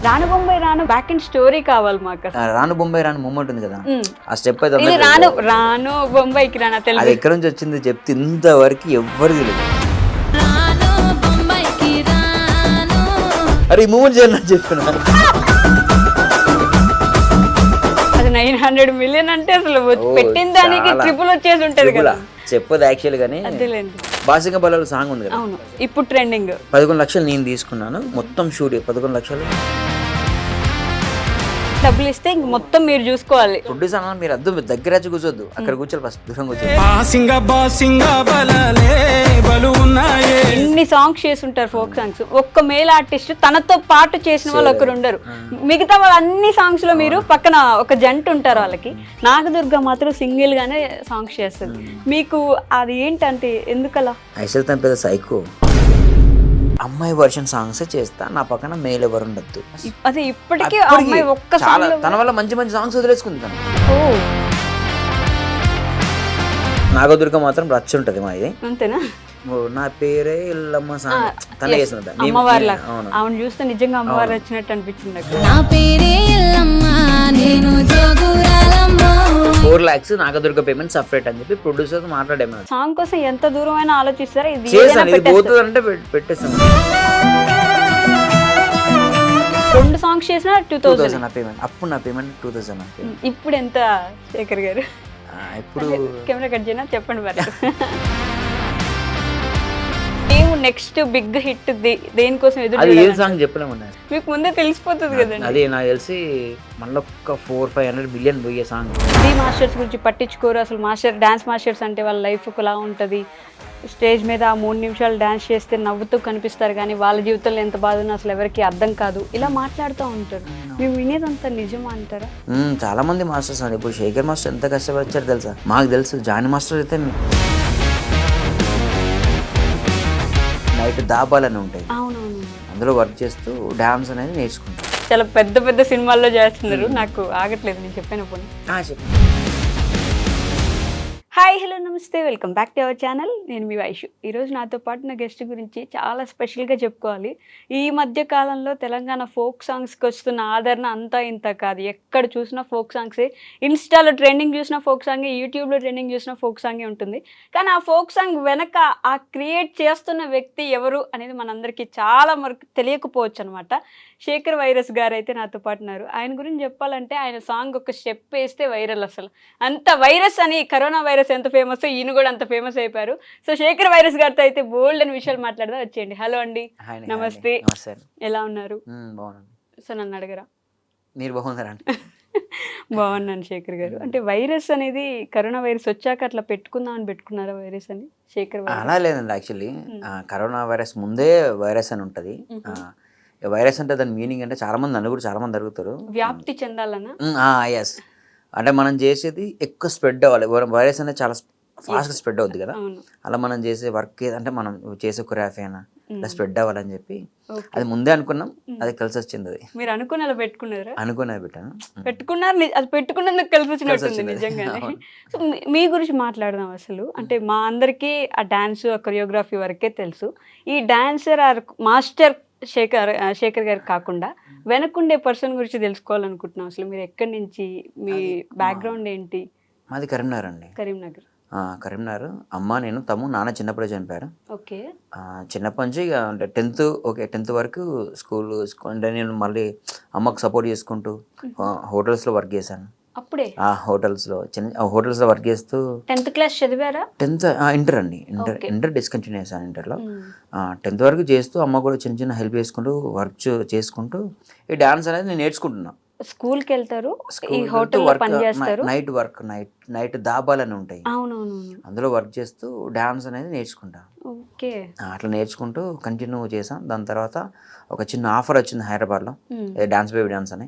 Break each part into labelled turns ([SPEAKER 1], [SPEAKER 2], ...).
[SPEAKER 1] రాను బొంబాయి రాను back and story కావాలి మాకు.
[SPEAKER 2] రాను బొంబాయి రాను మూమెంట్ ఉంది కదా, ఆ స్టెప్ అయితే
[SPEAKER 1] ఇది రాను రాను బొంబాయికి రానా తెలుగు.
[SPEAKER 2] అది ఎక్కడి నుంచి వచ్చింది చెప్తే ఇంతవరకు ఎవ్వరు తెలియదు. అరే ఈ మూమెంట్ చేయాలని చెప్పిన
[SPEAKER 1] అది 900 million అంటే అసలు పెట్టిన దానికి ట్రిపుల్ వచ్చేసి ఉంటది కదా.
[SPEAKER 2] చెప్పదు యాక్చువల్ గానీ.
[SPEAKER 1] అదేలేండి.
[SPEAKER 2] బాసింగ బల్లాలు సాంగ్ ఉంది కదా,
[SPEAKER 1] అవును ఇప్పుడు ట్రెండింగ్.
[SPEAKER 2] 11 లక్షలు నేను తీసుకున్నాను మొత్తం షూట్. 11 లక్షలు
[SPEAKER 1] డబ్బులు ఇస్తే ఇంక మొత్తం మీరు చూసుకోవాలి.
[SPEAKER 2] ప్రొడ్యూసర్ అన్న మీరు అద్దు దగ్గర వచ్చి కూర్చోద్దు, అక్కడ కూర్చోాలి, ఫస్ట్ దూరం కూర్చోాలి.
[SPEAKER 1] ఎన్ని సాంగ్స్ చేస్తుంటారు ఫోక్ సాంగ్స్, ఒక్క మేల్ ఆర్టిస్ట్ తనతో పాటు చేసిన వాళ్ళు ఒకరు ఉండరు. మిగతా వాళ్ళు అన్ని సాంగ్స్ లో మీరు పక్కన ఒక జంట ఉంటారు వాళ్ళకి. నాగదుర్గ మాత్రం సింగిల్ గానే సాంగ్స్ చేస్తుంది. మీకు అది ఏంటంటే ఎందుకలా?
[SPEAKER 2] యాక్చువల్ తన పెద్ద సైకో, అమ్మాయి వర్షన్ సాంగ్స్ చేస్తా, నా పక్కన మేల్ ఎవరు ఉండద్దు.
[SPEAKER 1] అదే ఇప్పటికీ అమ్మాయి ఒక్క
[SPEAKER 2] చాలా తన వల్ల మంచి మంచి సాంగ్స్ వదిలేసుకుంది తను. నాగదుర్గ మాత్రం రచ్చ ఉంటది మా ఇది.
[SPEAKER 1] అంతేనా?
[SPEAKER 2] నా పేరే ఇల్లమ్మ సాంగ్ తనే చేసింది.
[SPEAKER 1] అమ్మవారి ఆవిడ చూస్తే నిజంగా అమ్మవారు వచ్చినట్టు అనిపించింది.
[SPEAKER 2] 4 lakhs నాగదుర్గ పేమెంట్ సపరేట్ అని చెప్పి ప్రొడ్యూసర్ మాట్లాడాము.
[SPEAKER 1] సాంగ్ కోసం ఎంత దూరమైనా ఆలోచిస్తారా? ఇది
[SPEAKER 2] పోతుంది అంటే పెట్టేస్తాం.
[SPEAKER 1] 2 సాంగ్స్ చేసినా 2000
[SPEAKER 2] నా పేమెంట్. అప్పుడు నా పేమెంట్ 2000.
[SPEAKER 1] ఇప్పుడు ఎంత శేఖర్ గారు?
[SPEAKER 2] ఇప్పుడు
[SPEAKER 1] కెమెరా కట్ చేయనా చెప్పండి మరి. నెక్స్ట్ బిగ్ హిట్ దేనికోసం ఎదురు?
[SPEAKER 2] అది ఏ సాంగ్ చెప్పలేమన్నా,
[SPEAKER 1] మీకు ముందే తెలిసిపోతుంది కదండి.
[SPEAKER 2] అది నాకు తెలిసి మళ్ళీ ఒక 400-500 బిలియన్ పోయే సాంగ్.
[SPEAKER 1] ది మాస్టర్స్ గురించి పట్టించుకోరు అసలు. డాన్స్ మాస్టర్స్ అంటే వాళ్ళ లైఫ్ ఒకలా ఉంటుంది. స్టేజ్ మీద 3 నిమిషాలు డాన్స్ చేస్తే నవ్వుతూ కనిపిస్తారు, కానీ వాళ్ళ జీవితంలో ఎంత బాధ ఉన్నా అసలు ఎవరికి అర్థం కాదు. ఇలా మాట్లాడుతూ ఉంటారు. మేము వినేదంతా నిజమా అంటారా?
[SPEAKER 2] చాలా మంది మాస్టర్స్ అండి. ఇప్పుడు శేఖర్ మాస్టర్ ఎంత కష్టపడ్డారు తెలుసా? మాకు తెలుసు. జానీ మాస్టర్ అయితే నైట్ దాబాలని ఉంటాయి, అందులో వర్క్ చేస్తూ డాన్స్ అనేది నేర్చుకుంటారు.
[SPEAKER 1] చాలా పెద్ద పెద్ద సినిమాల్లో చేస్తున్నారు. నాకు ఆగట్లేదు నేను చెప్పాను పోనీ. హాయ్ హలో నమస్తే, welcome back to our channel. నేను మీ వైషు. ఈరోజు నాతో పాటు నా గెస్ట్ గురించి చాలా స్పెషల్గా చెప్పుకోవాలి. ఈ మధ్య కాలంలో తెలంగాణ ఫోక్ సాంగ్స్కి వస్తున్న ఆదరణ అంతా ఇంత కాదు. ఎక్కడ చూసినా ఫోక్ సాంగ్సే. ఇన్స్టాలో ట్రెండింగ్ చూసిన ఫోక్ సాంగే, యూట్యూబ్లో ట్రెండింగ్ చూసిన ఫోక్ సాంగే ఉంటుంది. కానీ ఆ ఫోక్ సాంగ్ వెనక ఆ క్రియేట్ చేస్తున్న వ్యక్తి ఎవరు అనేది మనందరికీ చాలా వరకు తెలియకపోవచ్చు అనమాట. శేఖర్ వైరస్ గారు అయితే నాతో పాటు ఉన్నారు. ఆయన గురించి చెప్పాలంటే ఆయన సాంగ్ ఒక స్టెప్ వేస్తే వైరల్. అసలు అంత వైరస్ అని, కరోనా వైరస్ ఎంత ఫేమస్, ఈయన కూడా అంత ఫేమస్ అయిపోయారు. సో శేఖర్ వైరస్ గారితో అయితే బోల్డ్ అని విషయాలు మాట్లాడదా, వచ్చేయండి. హలో అండి, నమస్తే, ఎలా ఉన్నారు? సో నన్ను అడగరా?
[SPEAKER 2] మీరు బాగున్నారండి?
[SPEAKER 1] బాగున్నాను శేఖర్ గారు. అంటే వైరస్ అనేది కరోనా వైరస్ వచ్చాక అట్లా పెట్టుకుందాం అని పెట్టుకున్నారా వైరస్ అని? శేఖర్
[SPEAKER 2] అలా లేదండి. యాక్చువల్లీ కరోనా వైరస్ ముందే వైరస్ అని ఉంటుంది. వైరస్ అంటే దాని మీనింగ్ అంటే చాలా మంది నన్ను కూడా చాలా మంది అడుగుతారు,
[SPEAKER 1] వ్యాప్తి చెందాలన్నా.
[SPEAKER 2] ఎస్, అంటే మనం చేసేది ఎక్కువ స్ప్రెడ్ అవ్వాలి. వైరస్ అనేది చాలా ఫాస్ట్గా స్ప్రెడ్ అవుద్ది కదా, అలా మనం చేసే వర్క్ ఏదంటే మనం చేసే కొరియోగ్రఫీ అయినా ఇలా స్ప్రెడ్ అవ్వాలని చెప్పి అది ముందే అనుకున్నాం. అది కలిసి వచ్చింది. అది
[SPEAKER 1] మీరు అనుకుని అలా పెట్టుకున్నారా?
[SPEAKER 2] అనుకునే పెట్టాను,
[SPEAKER 1] పెట్టుకున్నారు. అది పెట్టుకున్నందుకు కలిసి వచ్చినట్టుంది నిజంగానే. సో మీ గురించి మాట్లాడదాం అసలు. అంటే మా అందరికీ ఆ డాన్స్, ఆ కొరియోగ్రఫీ వరకే తెలుసు. ఈ డాన్సర్ ఆర్ మాస్టర్ శేఖర్ గారు కాకుండా వెనకుండే పర్సన్ గురించి తెలుసుకోవాలనుకుంటున్నాం. అసలు మీరు ఎక్కడి నుంచి, మీ బ్యాక్గ్రౌండ్ ఏంటి?
[SPEAKER 2] మాది కరీంనగర్ అండి. కరీంనగర్. అమ్మ, నేను, నాన్న చిన్నప్పుడే చనిపోయారు.
[SPEAKER 1] ఓకే.
[SPEAKER 2] చిన్నప్పటి నుంచి ఇక అంటే 10th వరకు స్కూల్ అంటే నేను మళ్ళీ అమ్మకు సపోర్ట్ చేసుకుంటూ హోటల్స్లో వర్క్ చేశాను.
[SPEAKER 1] అప్పుడే
[SPEAKER 2] హోటల్స్లో హోటల్స్లో వర్క్ చేస్తూ
[SPEAKER 1] 10th క్లాస్ చదివారా?
[SPEAKER 2] 10th ఇంటర్ అండి. ఇంటర్ డిస్కంటిన్యూ చేశాను. ఇంటర్లో 10th వరకు చేస్తూ అమ్మ కూడా చిన్న చిన్న హెల్ప్ చేసుకుంటూ వర్క్ చేసుకుంటూ ఈ డాన్స్ అనేది నేను నేర్చుకుంటున్నా.
[SPEAKER 1] స్కూల్కి వెళ్తారు, ఈ హోటల్లో పని చేస్తారు,
[SPEAKER 2] నైట్ వర్క్, నైట్ దాబాలని ఉంటాయి, అందులో వర్క్ చేస్తూ డాన్స్ అనేది నేర్చుకుంటా.
[SPEAKER 1] ఓకే.
[SPEAKER 2] అట్లా నేర్చుకుంటూ కంటిన్యూ చేసాం. దాని తర్వాత ఒక చిన్న ఆఫర్ వచ్చింది హైదరాబాద్లో, డాన్స్ బేబీ డాన్స్ అని.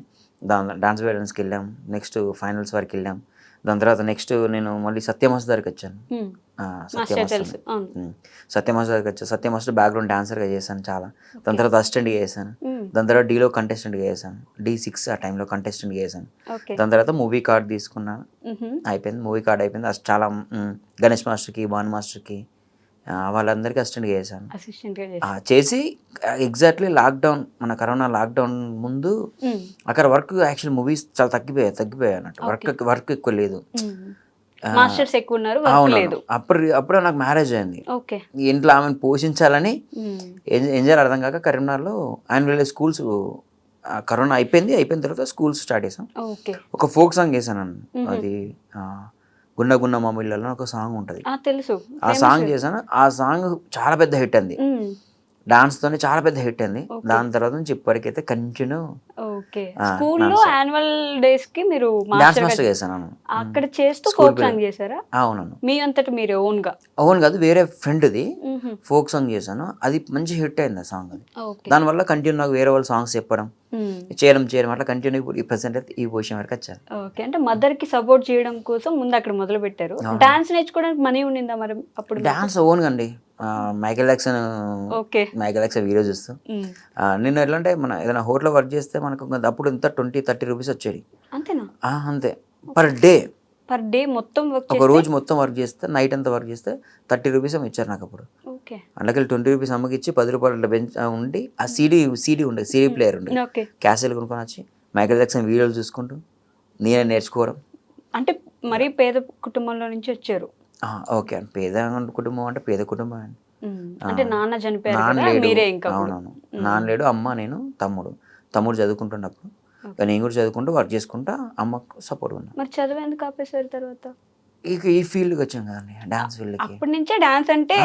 [SPEAKER 2] డాన్స్ బేబీ డాన్స్కి వెళ్ళాం. నెక్స్ట్ ఫైనల్స్ వరకు వెళ్ళాం. దాని తర్వాత నెక్స్ట్ నేను మళ్ళీ సత్యమాస్ దగ్గరికి వచ్చాను. సత్యమాస్ దగ్గరికి వచ్చాను. సత్యమాస్ బ్యాక్గ్రౌండ్ డాన్సర్గా చేశాను చాలా. దాని తర్వాత అసిస్టెంట్గా చేశాను. దాని తర్వాత డీలో కంటెస్టెంట్గా చేశాను. D6 ఆ టైంలో కంటెస్టెంట్గా చేశాను. దాని తర్వాత మూవీ కార్డ్ తీసుకున్నాను. అయిపోయింది. మూవీ కార్డ్ అయిపోయింది. అది చాలా గణేష్ మాస్టర్కి, భాను మాస్టర్కి వాళ్ళందరికీ అసిస్టెంట్గా చేశాను.
[SPEAKER 1] అసిస్టెంట్గా
[SPEAKER 2] చేసి ఎగ్జాక్ట్లీ లాక్డౌన్, మన కరోనా లాక్డౌన్ ముందు అక్కడ వర్క్ యాక్చువల్లీ మూవీస్ చాలా తగ్గిపోయాయి అన్నట్టు. వర్క్ ఎక్కువ లేదు.
[SPEAKER 1] మాస్టర్స్ ఎక్కువ ఉన్నారు, లేదు.
[SPEAKER 2] అప్పుడే నాకు మ్యారేజ్ అయింది.
[SPEAKER 1] ఓకే.
[SPEAKER 2] ఇంట్లో ఆమెను పోషించాలని ఏం చేయాలి అర్థం కాక కరీంనగర్లో యాన్యువల్ స్కూల్స్, కరోనా అయిపోయిన తర్వాత స్కూల్స్ స్టార్ట్ చేసాం. ఒక ఫోక్ సాంగ్ చేశాను. అది గున్న గున్న మామిళ్ళలో ఒక సాంగ్ ఉంటుంది,
[SPEAKER 1] తెలుసు.
[SPEAKER 2] ఆ సాంగ్ చేశాను. ఆ సాంగ్ చాలా పెద్ద హిట్ అంది, డాన్స్ తోనే చాలా పెద్ద హిట్ అంది. దాని తర్వాత నుంచి ఇప్పటికైతే కంటిన్యూ
[SPEAKER 1] స్కూల్లో యాన్యువల్ డేస్ కి మీరు
[SPEAKER 2] డాన్స్ మాస్టర్ చేశాను.
[SPEAKER 1] అక్కడ చేస్తూ ఫోక్ సాంగ్ చేశారా?
[SPEAKER 2] అవును.
[SPEAKER 1] మీ అంతటా మీరు ఓన్
[SPEAKER 2] కాదు, వేరే ఫ్రెండ్ది ఫోక్ సాంగ్ చేశాను. అది మంచి హిట్ అయింది ఆ సాంగ్. అది దానివల్ల కంటిన్యూ నాకు వేరే వాళ్ళు సాంగ్స్ చెప్పడం, చేయడం అట్లా కంటిన్యూ ఈ ప్రెసెంట్ అయితే ఈ పొజిషన్ వరకు వచ్చాను.
[SPEAKER 1] ఓకే. అంటే మదర్ కి సపోర్ట్ చేయడం కోసం ముందు అక్కడ మొదలు పెట్టారు. డాన్స్ నేర్చుకోవడానికి మనీ ఉండిందా మరి అప్పుడు?
[SPEAKER 2] డాన్స్ ఓన్ అండి. మైకేల్ జాక్సన్ వీడియో చూస్తూ నేను ఎట్లా అంటే మన ఏదైనా హోటల్లో వర్క్ చేస్తే మనకు అప్పుడు ఎంత 20-30 రూపీస్ వచ్చేది.
[SPEAKER 1] అంతేనా?
[SPEAKER 2] అంతే. పర్ డే మొత్తం ఒక రోజు మొత్తం వర్క్ చేస్తే, నైట్ అంతా వర్క్ చేస్తే 30 రూపీస్ ఇచ్చారు నాకు అప్పుడు. అందుకే 20 రూపీస్ అమ్మకి ఇచ్చి 10 రూపాయలు ఉండి ఆ సీడీ ఉండే, సీడీ ప్లేయర్ ఉండే, క్యాసెట్లు కొనుక్కొని వచ్చి మైకేల్ జాక్సన్ వీడియోలు చూసుకుంటూ నేనే నేర్చుకోవడం.
[SPEAKER 1] అంటే మరీ పేద కుటుంబంలో నుంచి వచ్చారు.
[SPEAKER 2] ఓకే అండి. పేద కుటుంబం అంటే పేద కుటుంబం అండి.
[SPEAKER 1] అంటే నాన్న చనిపోయారు.
[SPEAKER 2] అవునవును. నాన్న లేడు, అమ్మ, నేను, తమ్ముడు చదువుకుంటున్నప్పుడు నేను కూడా చదువుకుంటూ వర్క్ చేసుకుంటా అమ్మకు సపోర్ట్ ఉన్నా.
[SPEAKER 1] మరి చదువు ఎందుకు ఆపేసారు తర్వాత?
[SPEAKER 2] ఇక ఈ ఫీల్డ్కి వచ్చాం కదండి, డాన్స్ ఫీల్డ్కి.
[SPEAKER 1] అప్పటి నుంచే డాన్స్ అంటే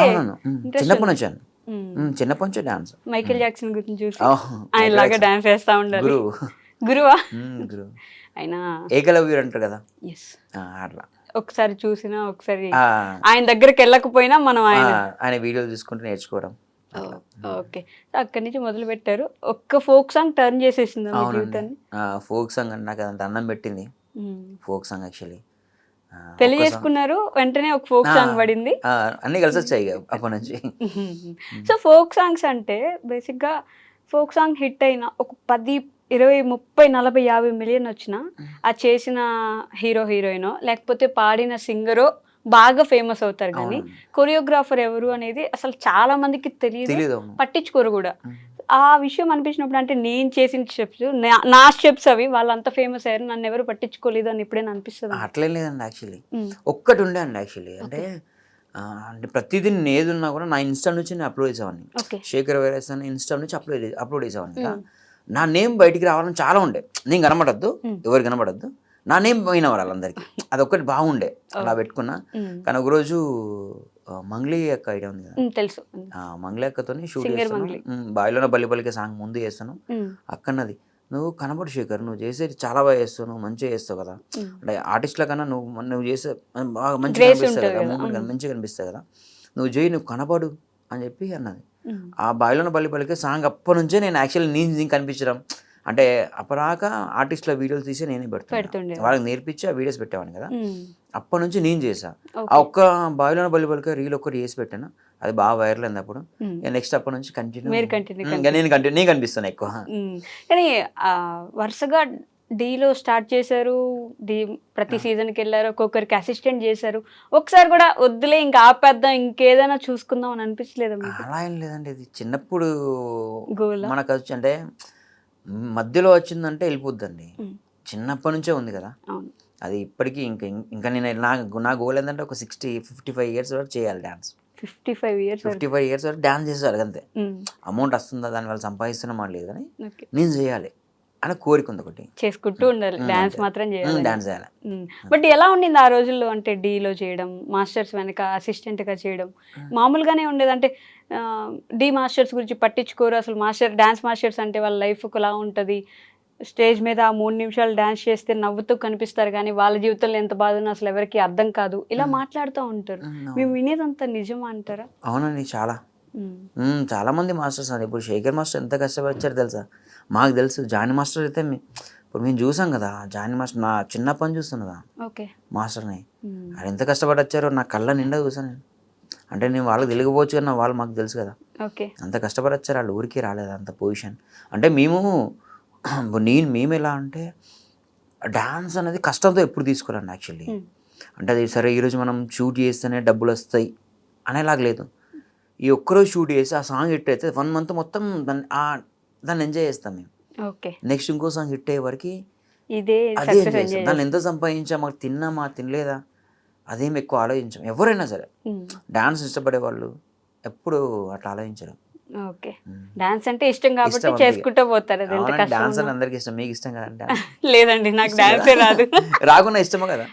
[SPEAKER 2] చిన్నప్పటి నుంచే డాన్స్.
[SPEAKER 1] మైకేల్ జాక్సన్ గురించి చూసి ఆయన లాగా డాన్స్ చేస్తా ఉండాలి. గురువా? గురువు. ఆయన
[SPEAKER 2] ఏకలవ్యుడు అంటారు కదా, అట్లా
[SPEAKER 1] ఒకసారి చూసినా, ఒకసారి ఆయన దగ్గరికి వెళ్ళకపోయినా మనం
[SPEAKER 2] ఆయన వీడియోలు చూసుకుంటూ నేర్చుకోవడం.
[SPEAKER 1] ఓకే. అక్కడి నుంచి మొదలు పెట్టారు. ఒక్క ఫోక్ సాంగ్ టర్న్ చేసేసింది జీవితాన్ని.
[SPEAKER 2] ఫోక్ సాంగ్ అంటే నాకు అంత అన్నం పెట్టింది ఫోక్ సాంగ్. యాక్చువల్లీ
[SPEAKER 1] పెళ్లి చేసుకున్నారు, వెంటనే ఒక ఫోక్ సాంగ్ పడింది,
[SPEAKER 2] అన్ని కలిసి వచ్చాయి అప్పటి నుంచి.
[SPEAKER 1] సో ఫోక్ సాంగ్స్ అంటే బేసిక్ గా ఫోక్ సాంగ్ హిట్ అయిన ఒక 10, 20, 30, 40, 50 మిలియన్ వచ్చినా ఆ చేసిన హీరోయినో లేకపోతే పాడిన సింగరో బాగా ఫేమస్ అవుతారు. కానీ కొరియోగ్రాఫర్ ఎవరు అనేది అసలు చాలా మందికి తెలియదు, పట్టించుకోరు కూడా. ఆ విషయం అనిపించినప్పుడు, అంటే నేను చేసిన స్టెప్స్, నా స్టెప్స్ అవి వాళ్ళంతా ఫేమస్ అయ్యారు, నన్ను ఎవరు పట్టించుకోలేదు అని ఎప్పుడైనా అనిపిస్తుంది?
[SPEAKER 2] అట్లే లేదండి. యాక్చువల్లీ ఒక్కటి ఉండే అండి. యాక్చువల్లీ అంటే ప్రతిదీ నేను ఏది ఉన్నా కూడా నా ఇన్స్టా నుంచి నేను అప్లోడ్ చేసేవాడిని. శేఖర్ వైరస్ అని ఇన్స్టా నుంచి అప్లోడ్ చేసేవాడిని. నా నేమ్ బయటికి రావాలని చాలా ఉండే. నేను కనబడద్దు, ఎవరు కనబడద్దు, నా నేమ్ పోయిన వాళ్ళందరికీ. అదొక్కటి బాగుండే, అలా పెట్టుకున్నా. కానీ ఒకరోజు మంగ్లీ అక్క ఐడియా ఉంది కదా,
[SPEAKER 1] తెలుసు.
[SPEAKER 2] మంగ్లీ అక్కతో షూట్ చేస్తాను, బాయిలోనే బల్లి బల్లికే సాంగ్ ముందు చేస్తాను. అక్కన్నది, నువ్వు కనబడు శేఖర్, నువ్వు చేసేది చాలా బాగా చేస్తావు, నువ్వు మంచిగా చేస్తావు కదా, అంటే ఆర్టిస్ట్ల కన్నా నువ్వు చేసే బాగా మంచిగా కనిపిస్తావు కదా, మూమెంట్ మంచిగా కనిపిస్తావు కదా, నువ్వు చేయి, నువ్వు కనబడు అని చెప్పి అన్నది. ఆ బాయిలోనే బల్లి బల్లికే సాంగ్ అప్పటి నుంచే నేను యాక్చువల్లీ నేను కనిపించడం, అంటే అప్పటిదాకా ఆర్టిస్ట్ల వీడియోలు తీసి నేనే పెడుతుండే, వాళ్ళకి నేర్పించి ఆ వీడియోస్ పెట్టేవాడిని కదా. అప్పటి నుంచి నేను చేసా. ఆ ఒక్క బాయిలోనే బల్లి బల్లికే రీల్ ఒక్కటి చేసి పెట్టాను, అది బాగా వైరల్ అయింది. అప్పుడు నెక్స్ట్ అప్పటి నుంచి నేను కనిపిస్తాను ఎక్కువ.
[SPEAKER 1] కానీ వరుసగా డీలో స్టార్ట్ చేశారు, ప్రతి సీజన్కి వెళ్ళారు, ఒక్కొక్కరికి అసిస్టెంట్ చేశారు. ఒకసారి కూడా వద్దులే ఇంకా ఆపేద్దాం, ఇంకేదైనా చూసుకుందాం అని అనిపించలేదు?
[SPEAKER 2] అలా ఏం లేదండి, ఇది చిన్నప్పుడు మనకు వచ్చి అంటే మధ్యలో వచ్చిందంటే వెళ్ళిపోద్దండి. చిన్నప్పటి నుంచే ఉంది కదా అది. ఇప్పటికీ ఇంకా నేను నా గోల్ ఏంటంటే ఒక 55 ఇయర్స్ వరకు చేయాలి డాన్స్. 55 ఇయర్స్ వరకు డాన్స్ చేసేవాళ్ళు అంతే. అమౌంట్ వస్తుందా, దాని వల్ల సంపాదిస్తున్నామా లేదు కానీ నేను చేయాలి అని కోరిక ఉంది. ఒకటి చేసుకుంటూ ఉండాలి, డాన్స్ మాత్రం చేయాలి, డాన్స్ చేయాలి.
[SPEAKER 1] బట్ ఎలా ఉండింది ఆ రోజుల్లో? అంటే డీలో చేయడం, మాస్టర్స్ వెనక అసిస్టెంట్గా చేయడం మామూలుగానే ఉండేది? అంటే డీ మాస్టర్స్ గురించి పట్టించుకోరు అసలు. డాన్స్ మాస్టర్స్ అంటే వాళ్ళ లైఫ్ ఒకలా ఉంటుంది, స్టేజ్ మీద 3 నిమిషాలు డాన్స్ చేస్తే నవ్వుతూ కనిపిస్తారు, కానీ వాళ్ళ జీవితంలో ఎంత బాధ ఉన్నా అసలు ఎవరికి అర్థం కాదు, ఇలా మాట్లాడుతూ ఉంటారు. మేము వినేదంతా నిజమా అంటారా?
[SPEAKER 2] అవునండి, చాలా మంది మాస్టర్స్ అది. ఇప్పుడు శేఖర్ మాస్టర్ ఎంత కష్టపడ్డారు తెలుసా? మాకు తెలుసు. జానీ మాస్టర్ అయితే ఇప్పుడు మేము చూసాం కదా, జానీ మాస్టర్ నా చిన్నప్పని చూస్తున్నదా మాస్టర్ని, ఆయన ఎంత కష్టపడొచ్చారో నా కళ్ళ నిండా చూసాను నేను. అంటే నేను వాళ్ళకి తెలియకపోవచ్చు కానీ వాళ్ళు మాకు తెలుసు కదా, అంత కష్టపడొచ్చారు. వాళ్ళు ఊరికి రాలేదు అంత పొజిషన్. అంటే మేము ఎలా అంటే డాన్స్ అనేది కష్టంతో ఎప్పుడు తీసుకోరండి యాక్చువల్లీ. అంటే అది సరే ఈరోజు మనం షూట్ చేస్తేనే డబ్బులు వస్తాయి అనేలాగా లేదు. ఈ ఒక్కరోజు షూట్ చేసి ఆ సాంగ్ హిట్ అయితే 1 month మొత్తం దాన్ని ఎంజాయ్ చేస్తాం మేము.
[SPEAKER 1] ఓకే.
[SPEAKER 2] నెక్స్ట్ ఇంకో సాంగ్ హిట్ అయ్యే వరకు
[SPEAKER 1] ఇదే
[SPEAKER 2] అదే
[SPEAKER 1] సక్సెస్
[SPEAKER 2] ఎంజాయ్
[SPEAKER 1] ఎంజాయ్
[SPEAKER 2] చేస్తాం. దాన్ని ఎంత సంపాదించామా, తిన్నామా, తినలేదా, అదేం ఎక్కువ ఆలోచించాం. ఎవరైనా సరే డాన్స్ ఇష్టపడే వాళ్ళు ఎప్పుడు అట్లా ఆలోచించరు.
[SPEAKER 1] ఓకే. డాన్స్ అంటే ఇష్టం కాబట్టి
[SPEAKER 2] ఇష్టం
[SPEAKER 1] చేసుకుంటూ పోతారు. అది ఎంత కష్టం
[SPEAKER 2] డాన్స్
[SPEAKER 1] ఉన్నా.
[SPEAKER 2] అందరికి ఇష్టం. మీకు ఇష్టం కదండి
[SPEAKER 1] లేదండి, నాకు డాన్సే రాదు.
[SPEAKER 2] రాకుండా ఇష్టమా కదా?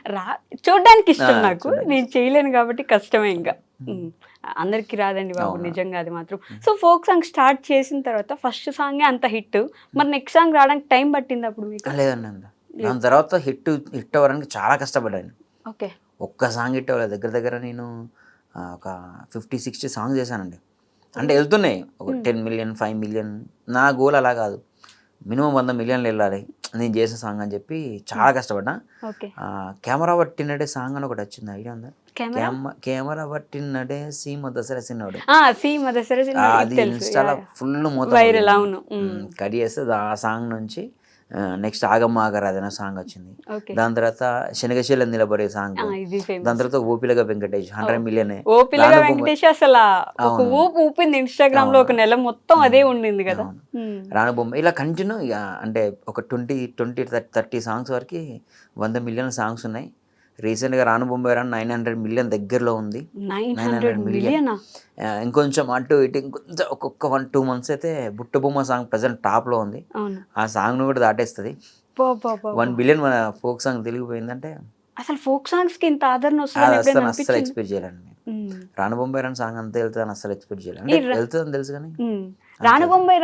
[SPEAKER 1] చూడడానికి ఇష్టం నాకు,
[SPEAKER 2] చూడ్డానికి
[SPEAKER 1] నేను చేయలేను కాబట్టి కష్టమే ఇంకా. అందరికి రాదండి బాబు, నిజంగా అది మాత్రం. సో ఫోక్ సాంగ్ స్టార్ట్ చేసిన తర్వాత ఫస్ట్ సాంగే అంత హిట్, మరి నెక్స్ట్ సాంగ్ రావడానికి టైం పట్టింది అప్పుడు మీకు?
[SPEAKER 2] లేదండి అంత. దాని తర్వాత హిట్ అవ్వడానికి చాలా కష్టపడ్డాను.
[SPEAKER 1] ఓకే.
[SPEAKER 2] ఒక్క సాంగ్ హిట్ అవ్వలేదు. దగ్గర నేను ఒక 50-60 సాంగ్స్ చేశానండి. అంటే వెళ్తున్నాయి ఒక 10 million 5 million. నా గోల్ అలా కాదు, మినిమం 100 million వెళ్ళాలి నేను చేసిన సాంగ్ అని చెప్పి చాలా కష్టపడ్డా. కెమెరా పట్టినడే సాంగ్ అని ఒకటి వచ్చింది, ఐడియా ఉందా? కెమెరా పట్టినడే సీమ దసరా సిన్నోడు, అది ఇన్స్టాలో ఫుల్
[SPEAKER 1] వైరల్. అవును.
[SPEAKER 2] కట్ చేస్తే ఆ సాంగ్ నుంచి నెక్స్ట్ ఆగమ్మ ఆగరాధన సాంగ్ వచ్చింది. దాని తర్వాత శనగశీల నిలబడే సాంగ్, దాని తర్వాత ఓపిలగా వెంకటేష్ 100 million.
[SPEAKER 1] ఓపిలగా వెంకటేష్ అసలు ఒక ఊపు ఊపింది ఇన్స్టాగ్రామ్ లో, ఒక నెల మొత్తం అదే ఉండింది కదా.
[SPEAKER 2] రానుబొమ్మ ఇలా కంటిన్యూ అంటే ఒక 20-30 సాంగ్స్ వరకు 100 million సాంగ్స్ ఉన్నాయి. రీసెంట్గా రానుబొమ్మ 900 million దగ్గరలో ఉంది.
[SPEAKER 1] 900 million.
[SPEAKER 2] ఇంకొంచెం అటు ఇటు ఇంకొంచెం ఒక్కొక్క 1-2 months అయితే బుట్టబొమ్మ సాంగ్ ప్రజెంట్ టాప్లో ఉంది. ఆ సాంగ్ను కూడా దాటేస్తుంది. 1 billion మన ఫోక్ సాంగ్ తిరిగిపోయిందంటే
[SPEAKER 1] అసలు ఫోక్ సాంగ్స్ కి ఇంత ఆదరణ వస్తుంది
[SPEAKER 2] అస్సలు ఎక్స్పెక్ట్ చేయాలండి. రానుబొంబాయి సాంగ్ అంతా వెళ్తుందని అస్సలు ఎక్స్పెక్ట్ చేయాలి. అంటే వెళ్తుందని తెలుసు కానీ
[SPEAKER 1] రానుబొంబాయి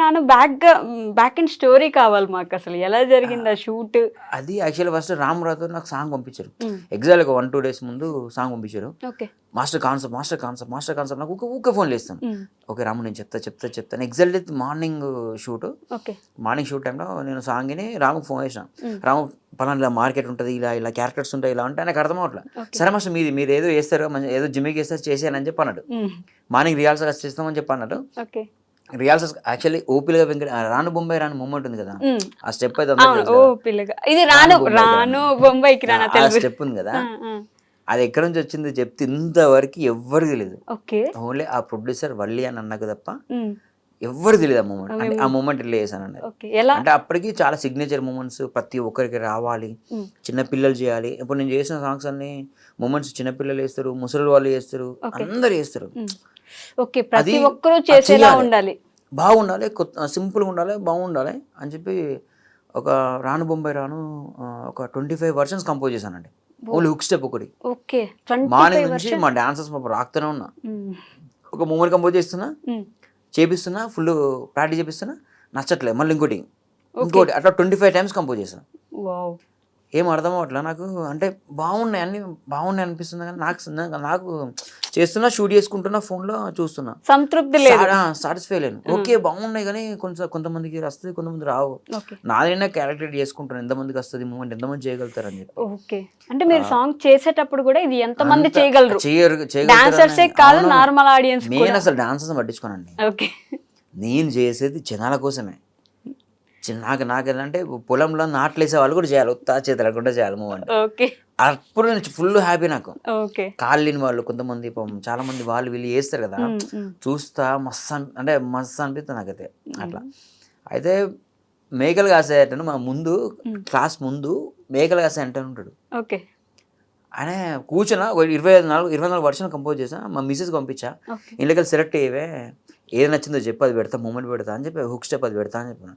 [SPEAKER 1] బ్యాక్ అండ్ స్టోరీ కావాలి మాకు, అసలు ఎలా జరిగింది ఆ షూట్.
[SPEAKER 2] అది యాక్చువల్లీ ఫస్ట్ రామురాతో నాకు సాంగ్ పంపించారు. ఎగ్జాక్ట్ ఒక 1-2 days ముందు సాంగ్ పంపించారు. మాస్టర్ కాన్సెప్ట్ నాకు ఊకే ఫోన్లు వేస్తాను. ఓకే రాము నేను చెప్తాను. ఎగ్జాక్ట్ మార్నింగ్ షూట్ టైంలో నేను సాంగ్ని రాముకి ఫోన్ చేసాను. రాము పలానా ఇలా మార్కెట్ ఉంటుంది, ఇలా క్యారెక్టర్స్ ఉంటాయి, ఇలా అంటే నాకు అర్థం అవట్లేదు. సరే మాస్టర్ మీరు ఏదో వేస్తారు, ఏదో జిమ్మికి వేస్తారు చేసానని చెప్పి అన్నాడు. మార్నింగ్ రిహార్సల్ చేస్తామని చెప్పి అన్నాడు. రిహార్సల్స్ యాక్చువల్లీ ఓపిలగా రానుబొంబాయి మూమెంట్ ఉంది కదా, ఆ స్టెప్ అయితే స్టెప్ ఉంది కదా, అది ఎక్కడి నుంచి వచ్చింది చెప్తే ఇంతవరకు ఎవ్వరికి తెలియదు. ఓన్లీ ఆ ప్రొడ్యూసర్ వల్లి అని అన్నకు తప్ప ఎవ్వరికి తెలియదు ఆ మూమెంట్. అంటే ఆ మూమెంట్ ఇట్లా చేశాను అంటే అప్పటికి చాలా సిగ్నేచర్ మూమెంట్స్ ప్రతి ఒక్కరికి రావాలి, చిన్నపిల్లలు చేయాలి. ఇప్పుడు నేను చేసిన సాంగ్స్ అన్ని మూమెంట్స్ చిన్నపిల్లలు వేస్తారు, ముసలి వాళ్ళు చేస్తారు, అందరు చేస్తారు.
[SPEAKER 1] ప్రతి ఒక్కరూ చేసేలా ఉండాలి,
[SPEAKER 2] బాగుండాలి, సింపుల్గా ఉండాలి, బాగుండాలి అని చెప్పి ఒక రానుబొంబాయి ఒక 25 versions కంపోజ్ చేశానండి. ఓన్లీ హుక్ స్టెప్ ఒకటి. మార్నింగ్ నుంచి మా డాన్సర్స్ రాకుతూనే ఉన్నా, ఒక మూమెంట్ కంపోజ్ చేపిస్తున్నా, ఫుల్ ప్రాక్టీస్ చేపిస్తున్నా, నచ్చట్లేదు, మళ్ళీ ఇంకోటి అట్లా 25 times కంపోజ్ చేశాను. ఏం అర్థం అవ్వట్లా నాకు. అంటే బాగున్నాయి అనిపిస్తుంది కానీ నాకు చేస్తున్నా, షూట్ చేసుకుంటున్నా, ఫోన్లో చూస్తున్నా,
[SPEAKER 1] సంతృప్తి లేదు,
[SPEAKER 2] సాటిస్ఫై లేను. ఓకే బాగున్నాయి కానీ కొంతమందికి వస్తుంది, కొంతమంది రావు. నాదైనా క్యాలిక్యులేట్ చేసుకుంటాను ఎంతమందికి వస్తుంది మూమెంట్, ఎంతమంది చేయగలుగుతారు అని చెప్పి.
[SPEAKER 1] ఓకే. అంటే మీరు సాంగ్ చేసేటప్పుడు కూడా ఇది ఎంతమంది చేయగలరు, డాన్సర్సే కాదు నార్మల్ ఆడియన్స్.
[SPEAKER 2] నేను అసలు డాన్సర్స్ పట్టించుకోనండి. నేను చేసేది జనాల కోసమే. నాకు ఏంటంటే పొలంలో నాట్లు వేసే వాళ్ళు కూడా చేయాలి, చేతలకుండా చేయాలి మూమెంట్. అప్పుడు నుంచి ఫుల్ హ్యాపీ నాకు. కాళ్ళు లేని వాళ్ళు కొంతమంది, చాలా మంది వాళ్ళు వీళ్ళు చేస్తారు కదా, చూస్తా మస్తు అనిపిస్తుంది నాకైతే. అట్లా అయితే మేకలు కాసే అంటే మా ముందు క్లాస్ ముందు మేకలు కాసే అంటే ఉంటాడు. ఆయన కూర్చున్నా 24 versions కంపోజ్ చేసా, మా మిస్సెస్ పంపించా, ఇంట్లోకి సెలెక్ట్ అయ్యేవే ఏది నచ్చిందో చెప్పి అది పెడతా, మూమెంట్ పెడతా అని చెప్పి, హుక్ స్టెప్ అది పెడతా అని చెప్పిన.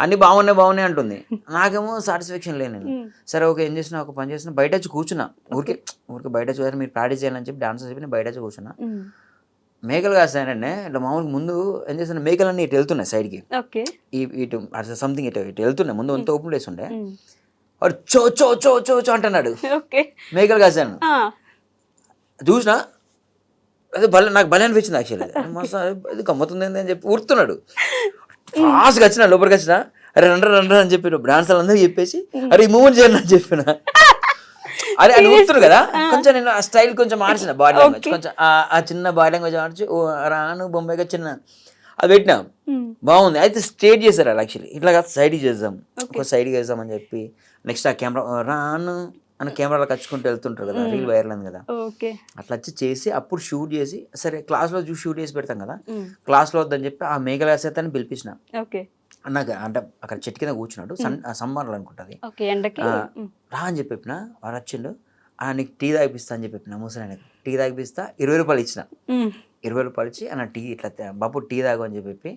[SPEAKER 2] అన్ని బాగున్నాయి అంటుంది, నాకేమో సాటిస్ఫాక్షన్ లేదు. నేను సరే ఓకే ఏం చేసిన, ఒక పని చేసిన, బయట వచ్చి కూర్చున్నా, ఊరికి బయట వచ్చి మీరు ప్రాక్టీస్ చేయాలని చెప్పి డాన్స్ చెప్పి నేను బయట వచ్చి కూర్చున్నా. మేకలు కాస్తానంటే ఇట్లా మామూలుగా ముందు ఏం చేస్తున్నా, మేకలన్నీ ఇటు వెళ్తున్నాయి సైడ్కి, ఇటు సంథింగ్ ఇటు వెళ్తున్నాయి, ముందు అంతా ఓపెన్ ప్లేస్ ఉండే, వాడు చో చో చో చో చో అంటున్నాడు. మేకలు కాసాను చూసినా, అదే నాకు భలే అనిపించింది యాక్చువల్లీ. ఇది గమ్మతుంది అని చెప్పి ఊరుతున్నాడు. ఫాస్ట్గా వచ్చిన లోపలికి వచ్చిన, అరే రండ్రా అని చెప్పి డాన్సర్లు అందరూ చెప్పేసి, అరే ఈ మూమెంట్ చేయండి అని చెప్పిన. అరే అది ఊరుతున్నారు కదా, కొంచెం నేను ఆ స్టైల్ కొంచెం మార్చిన, బాడీ లాంగ్వేజ్ కొంచెం ఆ చిన్న బాడీ లాంగ్వేజ్ మార్చి, ఓ రాను బొంబాయిగా చిన్న అది పెట్టినా బాగుంది. అయితే స్ట్రేట్ చేశారు అది యాక్చువల్లీ, ఇట్లా కాదు సైడ్కి చేద్దాం, ఒక సైడ్కి వేద్దాం అని చెప్పి. నెక్స్ట్ ఆ కెమెరా రాను అని కెమెరాలో కచ్చుకుంటూ వెళ్తుంటారు కదా, రీల్ వైరల్ అయింది కదా,
[SPEAKER 1] ఓకే.
[SPEAKER 2] అట్లా వచ్చి చేసి అప్పుడు షూట్ చేసి సరే క్లాస్లో చూసి షూట్ చేసి పెడతాం కదా, క్లాస్లో వద్దని చెప్పి ఆ మేఘాలయ సైతాన్ని పిలిపించిన.
[SPEAKER 1] ఓకే.
[SPEAKER 2] నాకు అంటే అక్కడ చెట్టు కింద కూర్చున్నాడు, సమ్మర్లో అనుకుంటుంది,
[SPEAKER 1] ఓకే. ఎండకి
[SPEAKER 2] రా అని చెప్పిన. వాడు వచ్చిండు, నీకు టీ తాగిపిస్తా అని చెప్పిన. ముసలాయనకు టీ తాగిపిస్తా, 20 రూపాయలు ఇచ్చిన. 20 రూపాయలు ఇచ్చి అన్న టీ ఇట్లా బాబు టీ తాగు అని చెప్పి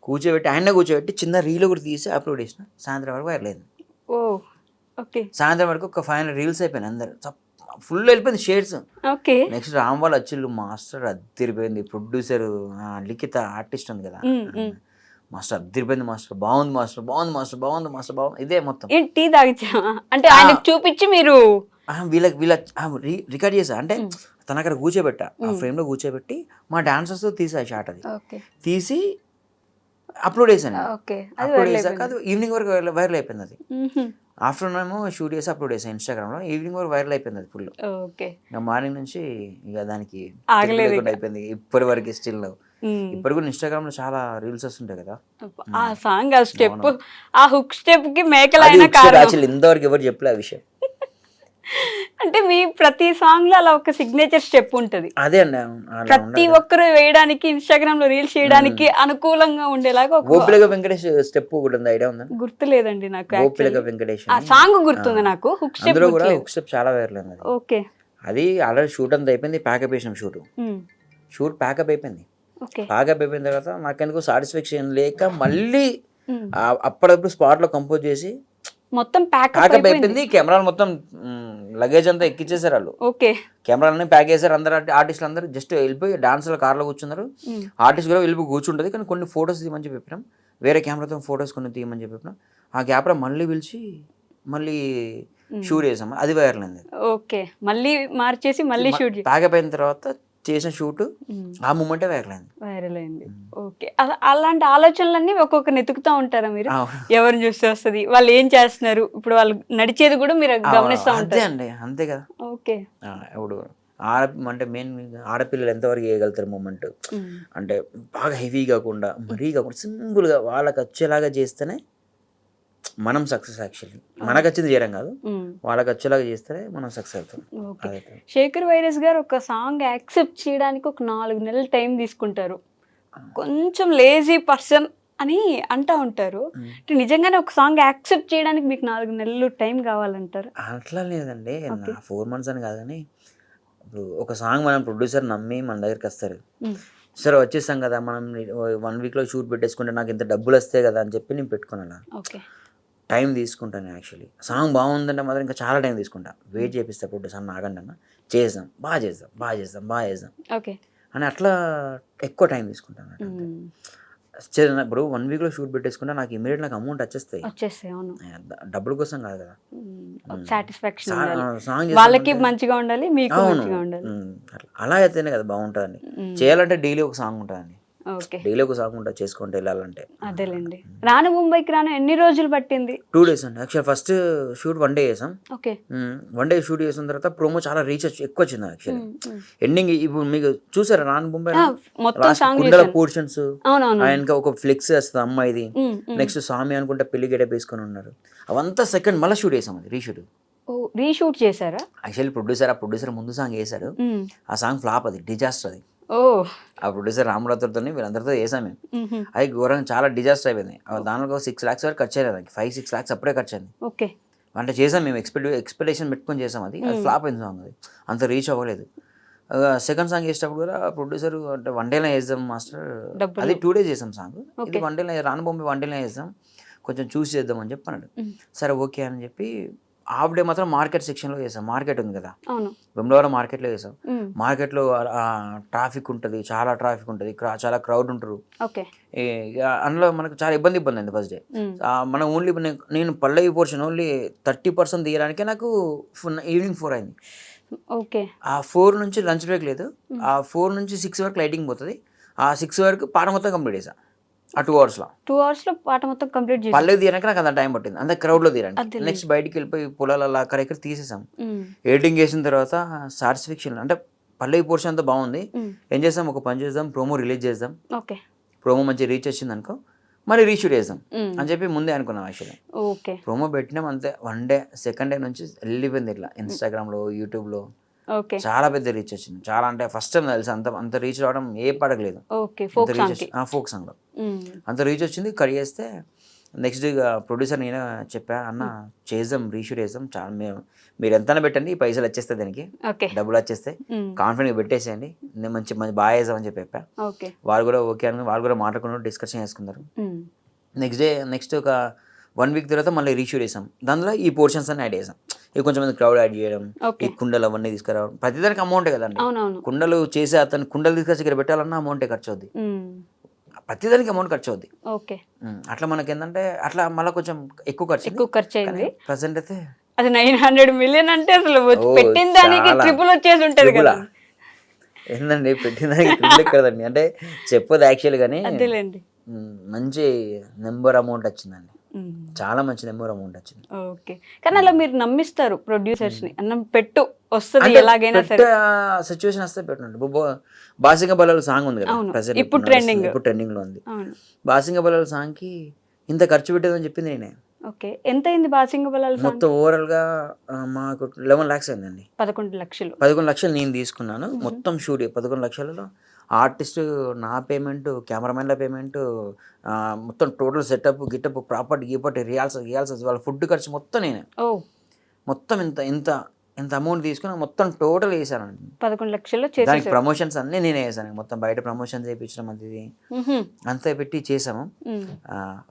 [SPEAKER 2] కూర్చోబెట్టి, ఆయన కూర్చోబెట్టి చిన్న రీల్ కూడా తీసి అప్లోడ్ చేసిన. సాయంత్రం వరకు వైరల్ అయింది.
[SPEAKER 1] ఓ ఓకే.
[SPEAKER 2] సాయంత్రం వరకు ఒక 500 రీల్స్ అయిపోయినాయి, అందరు ఫుల్ వెళ్ళిపోయింది షేర్స్.
[SPEAKER 1] ఓకే.
[SPEAKER 2] నెక్స్ట్ రామ్ వాళ్ళు వచ్చిళ్ళు, మాస్టర్ అద్దరిపోయింది, ప్రొడ్యూసర్ లిఖిత ఆర్టిస్ట్ ఉంది కదా, మాస్టర్ అద్దరిపోయింది, మాస్టర్ బాగుంది, మాస్టర్ బాగుంది, మాస్టర్ బాగుంది, మాస్టర్ బాగుంది, ఇదే మొత్తం.
[SPEAKER 1] టీ తాగిచ్చా అంటే ఆయనకు చూపించి మీరు
[SPEAKER 2] వీళ్ళ రికార్డ్ చేసా, అంటే తన అక్కడ కూర్చోబెట్టా, ఆ ఫ్రేమ్లో కూర్చోబెట్టి మా డాన్సర్స్తో తీసా షాట్. అది తీసి అప్లోడ్ చేశాను. అప్లోడ్ చేశాక అది ఈవినింగ్ వరకు వైరల్ అయిపోయింది. అది ఆఫ్టర్నూన్ ఏమో షూట్ చేసి అప్లోడ్ చేసాను ఇన్స్టాగ్రామ్లో, ఈవినింగ్ వరకు వైరల్ అయిపోయింది అది ఫుల్. ఇంకా మార్నింగ్ నుంచి ఇక దానికి అయిపోయింది ఇప్పటి వరకు స్టిల్. ఇప్పుడు కూడా ఇన్స్టాగ్రామ్ లో చాలా రీల్స్ వస్తుంటాయి కదా,
[SPEAKER 1] ఆ సాంగ్, ఆ స్టెప్, ఆ హుక్ స్టెప్ కి మేకలైన కారణం
[SPEAKER 2] ఇంతవరకు ఎవరు చెప్పలే ఆ విషయం.
[SPEAKER 1] అంటే మీ ప్రతి సాంగ్ లో అలా ఒక సిగ్నేచర్ స్టెప్ ఉంటది.
[SPEAKER 2] అదే అండి,
[SPEAKER 1] ప్రతి ఒక్కరు వేయడానికి, ఇన్స్టాగ్రామ్ లో రీల్స్ చేయడానికి అనుకూలంగా ఉండేలాగా
[SPEAKER 2] గోపిలక వెంకటేష్ స్టెప్ ఒకటి ఉంది, ఐడియా ఉందా?
[SPEAKER 1] గుర్తులేదండి నాకు.
[SPEAKER 2] గోపిలక వెంకటేష్
[SPEAKER 1] ఆ సాంగ్ గుర్తుంది నాకు, హుక్ స్టెప్
[SPEAKER 2] అందులో కూడా హుక్ స్టెప్ చాలా వైరల్ అయింది.
[SPEAKER 1] ఓకే.
[SPEAKER 2] అది ఆల్రెడీ షూట్ అంతా అయిపోయింది, ప్యాకప్ చేసాం, షూట్ ప్యాకప్ అయిపోయింది. ప్యాకప్ అయిపోయిన తర్వాత నాకెందుకు సాటిస్ఫాక్షన్ లేక మళ్ళీ అప్పుడప్పుడు స్పాట్ లో కంపోజ్ చేసి
[SPEAKER 1] మొత్తం
[SPEAKER 2] ప్యాకప్ అయిపోయింది. కెమెరాలు మొత్తం లగేజ్ అంతా ఎక్కిచ్చేసారు వాళ్ళు.
[SPEAKER 1] ఓకే.
[SPEAKER 2] కెమెరాలన్నీ ప్యాక్ చేశారు. అందరు ఆర్టిస్టులు అందరూ జస్ట్ వెళ్ళిపోయి డాన్సర్ల కార్లో కూర్చున్నారు. ఆర్టిస్ట్ కూడా వెళ్ళిపోయి కూర్చుంటుంది, కానీ కొన్ని ఫొటోస్ తీయమని చెప్పి చెప్పినాం, వేరే కెమెరాతో ఫొటోస్ కొన్ని తీయమని చెప్పి చెప్పినాం. ఆ గ్యాప్లో మళ్ళీ పిలిచి మళ్ళీ షూట్ చేసాము, అది వైరల్ అయింది.
[SPEAKER 1] ఓకే. మళ్ళీ మార్చేసి మళ్ళీ షూట్
[SPEAKER 2] ప్యాకప్ అయిన తర్వాత చేసిన షూట్ ఆ మూమెంటే వైరల్
[SPEAKER 1] అయింది. ఓకే. అలాంటి ఆలోచనలన్నీ ఒక్కొక్కరిని ఎతుకుతా ఉంటారా మీరు? ఎవరిని చూస్తే వస్తుంది, వాళ్ళు ఏం చేస్తున్నారు, ఇప్పుడు వాళ్ళు నడిచేది కూడా మీరు గమనిస్తూ ఉంటారు.
[SPEAKER 2] అండి, అంతే కదా.
[SPEAKER 1] ఓకే.
[SPEAKER 2] ఇప్పుడు అంటే మెయిన్ ఆడపిల్లలు ఎంతవరకు చేయగలుగుతారు మూమెంట్, అంటే బాగా హెవీ కాకుండా, మరీ కాకుండా సింపుల్గా వాళ్ళకి వచ్చేలాగా చేస్తేనే మనం సక్సెస్. యాక్చువల్లీ మనకు వచ్చింది చేయడం కాదు, వాళ్ళకి వచ్చేలాగా చేస్తేనే మనం సక్సెస్ అవుతాం.
[SPEAKER 1] శేఖర్ వైరస్ గారు ఒక సాంగ్ యాక్సెప్ట్ చేయడానికి ఒక 4 నెలలు టైం తీసుకుంటారు, కొంచెం లేజీ పర్సన్ అని అంటూ ఉంటారు. నిజంగానే ఒక సాంగ్ యాక్సెప్ట్ చేయడానికి మీకు 4 నెలలు టైం కావాలంటారు?
[SPEAKER 2] అట్లా లేదండి, 4 months అని కాదు, కానీ ఇప్పుడు ఒక సాంగ్ మనం ప్రొడ్యూసర్ నమ్మి మన దగ్గరికి వస్తారు, సరే వచ్చేస్తాం కదా, మనం 1 weekలో షూట్ పెట్టేసుకుంటే నాకు ఇంత డబ్బులు వస్తాయి కదా అని చెప్పి నేను పెట్టుకున్నాను. టైం తీసుకుంటాను. యాక్చువల్లీ సాంగ్ బాగుందంటే మాత్రం ఇంకా చాలా టైం తీసుకుంటా, వెయిట్ చేపిస్తా ప్రొడ్యూసర్ నాగండి అన్న, చేద్దాం బాగా చేద్దాం అని అట్లా ఎక్కువ టైం తీసుకుంటాను. ఇప్పుడు 1 weekలో షూట్ పెట్టేసుకుంటే నాకు ఇమీడియట్ నాకు అమౌంట్ వచ్చేస్తాయి, డబ్బుల కోసం కాదు కదా,
[SPEAKER 1] సాంగ్ వాళ్ళకి మంచిగా ఉండాలి, మీకు మంచిగా ఉండాలి.
[SPEAKER 2] అలా అయితేనే కదా బాగుంటుందండి. చేయాలంటే డైలీ ఒక సాంగ్ ఉంటుందండి, డైలీ ఒక సాంగ్ ఉంటుంది చేసుకుంటే వెళ్ళాలంటే.
[SPEAKER 1] అదేలేండి. రాను ముంబైకి రాను ఎన్ని రోజులు పట్టింది?
[SPEAKER 2] 2 days అండి. యాక్చువల్ ఫస్ట్ షూట్ 1 day చేసాం. 1 day షూట్ చేసిన తర్వాత ప్రోమో చాలా రీచ్ ఎక్కువ వచ్చింది. యాక్చువల్లీ ఎండింగ్ ఇప్పుడు మీకు చూసారా రాను ముంబై కుండల పోర్షన్స్, ఆయనకి ఒక ఫ్లెక్స్ వస్తుంది అమ్మాయిది, నెక్స్ట్ స్వామి అనుకుంటే పెళ్లి గెటప్ వేసుకొని ఉన్నారు, అవంతా సెకండ్ మళ్ళీ షూట్ చేసాం, అది
[SPEAKER 1] రీషూట్ చేశారా?
[SPEAKER 2] యాక్చువల్లీ ప్రొడ్యూసర్ ముందు సాంగ్ వేశారు, ఆ సాంగ్ ఫ్లాప్, అది డిజాస్టర్. అది ఆ ప్రొడ్యూసర్ రామరావుతో వీళ్ళందరితో చేసాం మేము, అది ఘోరంగా చాలా డిజాస్టర్ అయిపోయింది. దానిలో 6 lakhs వరకు ఖర్చు అయ్యింది, 5-6 lakhs అప్పుడే ఖర్చు అయింది. అంటే చేసాం మేము, ఎక్స్పెక్టేషన్ పెట్టుకొని చేసాం, అది ఫ్లాప్ అయింది సాంగ్, అది అంత రీచ్ అవ్వలేదు. సెకండ్ సాంగ్ చేసేటప్పుడు కూడా ప్రొడ్యూసర్ అంటే 1 dayలో వేద్దాం మాస్టర్, అది 2 days చేసాం సాంగ్, ఇది 1 dayలో రాను బొమ్మ 1 dayలో వేద్దాం, కొంచెం చూసి చేద్దాం అని చెప్పి అన్నాడు. సరే ఓకే అని చెప్పి హాఫ్ డే మాత్రం మార్కెట్ సెక్షన్లో చేసాం, మార్కెట్ ఉంది కదా బెంగళూరు మార్కెట్లో చేసాం. మార్కెట్లో ట్రాఫిక్ ఉంటుంది, చాలా ట్రాఫిక్ ఉంటుంది, చాలా క్రౌడ్ ఉంటారు. అందులో మనకు చాలా ఇబ్బంది అయింది ఫస్ట్ డే. మనం ఓన్లీ నేను పల్లవి పోర్షన్ ఓన్లీ 30% తీయడానికే నాకు ఈవినింగ్ 4 అయింది. ఆ 4 నుంచి లంచ్ బ్రేక్ లేదు, ఆ 4 నుంచి 6 వరకు లైటింగ్ పోతుంది, ఆ 6 వరకు పాట మొత్తం కంప్లీట్ చేసాం. ఆ 2 hours లో
[SPEAKER 1] పాట మొత్తం కంప్లీట్ చేసి
[SPEAKER 2] పల్లెకి తీయడానికి నాకు అంత టైం పట్టింది, అంత క్రౌడ్ లో తీయడానికి. నెక్స్ట్ బయటికి వెళ్ళిపోయి పొలాలలో అక్కడ ఇక్కడ తీసేసాం. ఎడిటింగ్ చేసిన తర్వాత సాటిస్ఫాక్షన్, అంటే పల్లెకి పోర్షన్ అంతా బాగుంది, ఏం చేస్తాం, ఒక పని చేద్దాం, ప్రోమో రిలీజ్ చేద్దాం, ప్రోమో మంచి రీచ్ వచ్చింది అనుకో, మళ్ళీ రీషూట్ చేద్దాం అని చెప్పి ముందే అనుకున్నాం యాక్చువల్లీ.
[SPEAKER 1] ఓకే.
[SPEAKER 2] ప్రోమో పెట్టినాం అంతే, 1 డే 2nd డే నుంచి వెళ్ళిపోయింది ఇట్లా ఇన్స్టాగ్రామ్లో యూట్యూబ్లో.
[SPEAKER 1] ఓకే.
[SPEAKER 2] చాలా పెద్ద రీచ్ వచ్చింది, చాలా అంటే ఫస్ట్ టైం తెలుసు అంత అంత రీచ్ రావడం ఏ పడగలేదు.
[SPEAKER 1] ఓకే. ఫోక్ సాంగ్
[SPEAKER 2] ఫోక్ సాంగ్లో అంత రీచ్ వచ్చింది. కట్ చేస్తే నెక్స్ట్ ప్రొడ్యూసర్ నేనే చెప్పా, అన్న చేద్దాం రీషూట్ చేద్దాం, చాలా మీరు ఎంతైనా పెట్టండి పైసలు వచ్చేస్తాయి, దానికి డబ్బులు వచ్చేస్తాయి, కాన్ఫిడెంట్గా పెట్టేసేయండి, నేను మంచి మంచి బాగా చేద్దామని చెప్పా. వాళ్ళు కూడా ఓకే అని వాళ్ళు కూడా మాట్లాడుకున్నారు, డిస్కషన్ చేసుకున్నారు. నెక్స్ట్ ఒక 1 వీక్ తర్వాత మళ్ళీ రీషూట్ చేసాం. దానిలో ఈ పోర్షన్స్ అన్ని యాడ్ చేసాం. ఇవి కొంచెం మంది క్రౌడ్ యాడ్ చేయడం, ఈ కుండలు అవన్నీ తీసుకురావడం, ప్రతిదానికి అమౌంటే కదండి. కుండలు చేసే అతను కుండలు తీసుకొచ్చి ఇక్కడ పెట్టాలన్నా అమౌంటే ఖర్చు అవుద్ది, ప్రతిదానికి అమౌంట్ ఖర్చు అవుద్ది. అట్లా మనకి ఏంటంటే అట్లా మళ్ళీ కొంచెం ఎక్కువ ఖర్చు అయింది. ప్రజెంట్ అయితే
[SPEAKER 1] అది 900 మిలియన్ అంటే అసలు పెట్టిన దానికి ట్రిపుల్ వచ్చేసి ఉంటది కదా.
[SPEAKER 2] ఏందండి పెట్టిన దానికి ట్రిపుల్ ఎక్కదండి, అంటే చెప్పదు యాక్చువల్ గానీ మంచి నెంబర్ అమౌంట్ వచ్చిందండి, చాలా మంచి నెంబర్ అమౌంట్ వచ్చింది.
[SPEAKER 1] ఓకే. కానీ అలా మీరు నమ్మిస్తారు ప్రొడ్యూసర్స్ ని, అన్నం పెట్టు వస్తుంది ఎలాగైనా సరే,
[SPEAKER 2] సిచ్యువేషన్ వస్తే పెట్టండి. బాసింగ బలాలు సాంగ్ ఉంది కదా ప్రెసెంట్, ఇప్పుడు ట్రెండింగ్ లో ఉంది. బాసింగ బలాలు సాంగ్ కి ఇంత ఖర్చు పెట్టేదని చెప్పింది నేనే.
[SPEAKER 1] ఓకే. ఎంత అయింది బాసింగ బలాలు సాంగ్?
[SPEAKER 2] మొత్తం ఓవరాల్ గా మాకు 11 lakhs అయిందండి.
[SPEAKER 1] 11
[SPEAKER 2] లక్షలు నేను తీసుకున్నాను మొత్తం షూట్. 11 లక్షలలో ఆర్టిస్ట్ నా పేమెంట్, కెమెరామెన్ల పేమెంట్, మొత్తం టోటల్ సెటప్ గిటప్ ప్రాపర్టీ గీపర్టీ రియాల్స్ వాళ్ళ ఫుడ్ ఖర్చు మొత్తం నేనే. మొత్తం ఇంత అమౌంట్ తీసుకుని మొత్తం టోటల్ వేసానండి.
[SPEAKER 1] 11 లక్షలు
[SPEAKER 2] దానికి ప్రమోషన్స్ అన్నీ నేనే వేసాను, మొత్తం బయట ప్రమోషన్స్ చేయించడం అది అంతా పెట్టి చేసాము.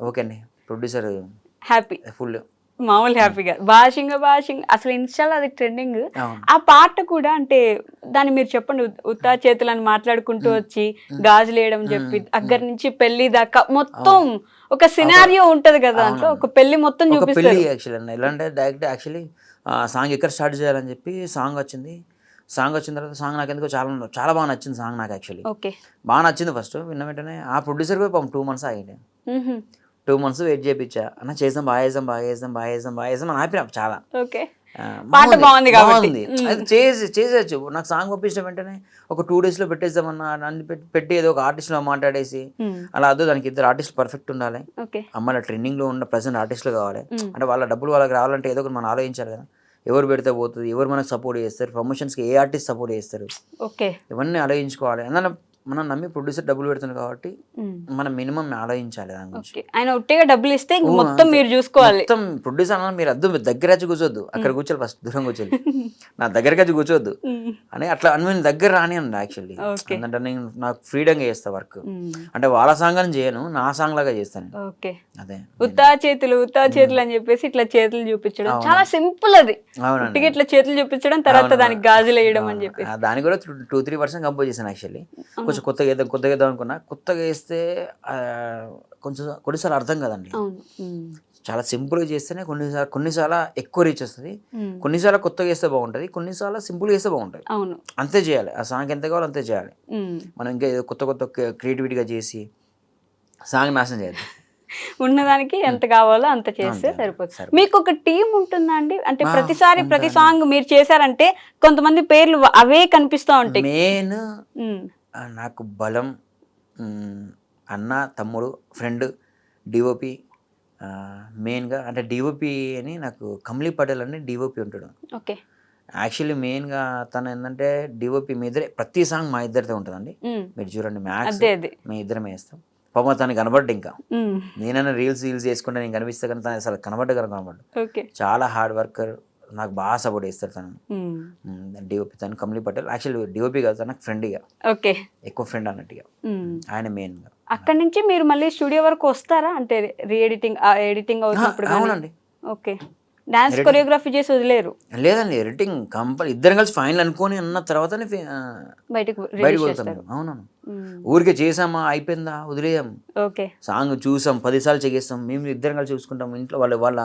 [SPEAKER 2] ఓకే అండి, ప్రొడ్యూసర్
[SPEAKER 1] హ్యాపీ,
[SPEAKER 2] ఫుల్
[SPEAKER 1] మామూలు హ్యాపీగా. బాషింగ్ అసలు ఇన్స్టాలో అది ట్రెండింగ్. ఆ పాట కూడా అంటే దాన్ని మీరు చెప్పండి, ఉత్తా చేతులని మాట్లాడుకుంటూ వచ్చి గాజులు వేయడం చెప్పి దగ్గర నుంచి పెళ్లి దాకా మొత్తం ఒక సినారియో ఉంటది కదా, దాంట్లో ఒక పెళ్లి మొత్తం చూపిస్తారు.
[SPEAKER 2] యాక్చువల్లీ ఎలా అంటే డైరెక్ట్ యాక్చువల్లీ సాంగ్ ఎక్కడ స్టార్ట్ చేయాలని చెప్పి సాంగ్ వచ్చింది తర్వాత సాంగ్ నాకు ఎందుకో చాలా బాగా నచ్చింది సాంగ్ నాకు. యాక్చువల్లీ బాగా నచ్చింది. ఫస్ట్ విన్న వెంటనే ఆ ప్రొడ్యూసర్ కూడా 2 months ఆగింది. 2 months వెయిట్ చేయించా, అన్న చేద్దాం బాగా చేద్దాం అని ఆపినా. చాలా బాగుంది అది చేసేయచ్చు. నాకు సాంగ్ పంపించిన వెంటనే ఒక 2 days లో పెట్టేద్దామన్నా అన్ని పెట్టి ఏదో ఒక ఆర్టిస్ట్ లో మాట్లాడేసి అలా అదో దానికి 2 artists పర్ఫెక్ట్ ఉండాలి, అమ్మాయిల ట్రెండింగ్ లో ఉన్న ప్రెసెంట్ ఆర్టిస్టులు కావాలి. అంటే వాళ్ళ డబ్బులు వాళ్ళకి రావాలంటే ఏదో ఒకటి మనం ఆలోచించాలి కదా, ఎవరు పెడితే పోతుంది, ఎవరు మనకు సపోర్ట్ చేస్తారు, ప్రమోషన్స్కి ఏ ఆర్టిస్ట్ సపోర్ట్ చేస్తారు, ఇవన్నీ ఆలోచించుకోవాలి. ఎందుకంటే మనం నమ్మి ప్రొడ్యూసర్ డబ్బులు పెడుతుంది కాబట్టి మనం మినిమం ఆలోచించాలి దాని గురించి.
[SPEAKER 1] ఆయన ఒట్టిగా డబ్బులు ఇస్తే మొత్తం మీరు చూసుకోవాలి.
[SPEAKER 2] మొత్తం ప్రొడ్యూసర్ అన్న మీరు దగ్గర వచ్చి కూర్చోద్దు, అక్కడ కూర్చోాలి, ఫస్ట్ దూరం కూర్చోాలి, నా దగ్గరకి వచ్చి కూర్చోవద్దు అని అట్లా అని నేను దగ్గర రాని అండి. యాక్చువల్లీ ఎందుకంటే నేను నాకు ఫ్రీడంగా చేస్తా వర్క్, అంటే వాళ్ళ సాంగ్ అని చేయను, నా సాంగ్ లాగా చేస్తాను.
[SPEAKER 1] అదే ఉత్తా చేతులు అని చెప్పేసి ఇట్లా చేతులు చూపించడం చాలా సింపుల్. అది ఇట్లా చేతులు చూపించడం, తర్వాత దానికి గాజులు వేయడం అని చెప్పి
[SPEAKER 2] దాని కూడా 2-3% కంపోజ్ చేశాను. యాక్చువల్లీ కొంచెం కొత్తగా వేద్దాం అనుకున్నా, కొత్తగా వేస్తే కొంచెం కొన్నిసార్లు అర్థం కదండి. చాలా సింపుల్గా చేస్తేనే కొన్నిసార్లు ఎక్కువ రీచ్ వస్తుంది, కొన్నిసార్లు కొత్తగా వేస్తే బాగుంటుంది, కొన్నిసార్లు సింపుల్గా వేస్తే బాగుంటుంది. అంతే చేయాలి, ఆ సాంగ్ ఎంత కావాలో అంతే చేయాలి. మనం ఇంకా ఏదో కొత్త క్రియేటివిటీగా చేసి సాంగ్ నాశనం చేయాలి.
[SPEAKER 1] ఉన్నదానికి ఎంత కావాలో అంత చేస్తే సరిపోతుంది. మీకు ఒక టీం ఉంటుందా అండి? అంటే ప్రతిసారి ప్రతి సాంగ్ మీరు చేశారంటే కొంతమంది పేర్లు అవే కనిపిస్తూ ఉంటాయి.
[SPEAKER 2] మెయిన్ నాకు బలం అన్న, తమ్ముడు, ఫ్రెండ్, డిఓపి. మెయిన్గా అంటే డిఓపి అని నాకు కమలీ పటేల్ అని డిఓపి ఉంటాడు.
[SPEAKER 1] ఓకే.
[SPEAKER 2] యాక్చువల్లీ మెయిన్గా తను ఏంటంటే డిఓపి మీ ఇద్దరే, ప్రతి సాంగ్ మా ఇద్దరితో ఉంటుందండి. మీరు చూడండి, మ్యాక్స్ మేము ఇద్దరమే వేస్తాం. పాపం తను కనబడ్డు, ఇంకా నేనైనా రీల్స్ చేసుకుంటే నేను కనిపిస్తే కానీ తను అసలు కనబడ్డు. చాలా హార్డ్ వర్కర్, నాకు బాగా సపోర్ట్ చేస్తారు తను. డిఓపి తను కమలీ పటేల్. యాక్చువల్లీ డిఓపి కాదు, నాకు ఫ్రెండ్గా, ఎక్కువ ఫ్రెండ్ అన్నట్టుగా ఆయన మెయిన్గా.
[SPEAKER 1] అక్కడి నుంచి మీరు మళ్ళీ స్టూడియో వరకు వస్తారా? అంటే ఎడిటింగ్ అవుతున్నప్పుడు?
[SPEAKER 2] అవునండి.
[SPEAKER 1] ఓకే. డాన్స్ కొరియోగ్రఫీ చేసి వదిలేరు?
[SPEAKER 2] లేదండి, ఎడిటింగ్ కంపల్సరీ ఇద్దరం కలిసి ఫైనల్ అనుకొని అన్న తర్వాతనే బయటకు వెళ్తాం. అవునవును, ఊరికే చేసామా అయిపోయిందా వదిలేయం. సాంగ్ చూసాం 10 సార్లు చెక్కేస్తాం, మేము ఇద్దరం కలిసి చూసుకుంటాం. ఇంట్లో వాళ్ళ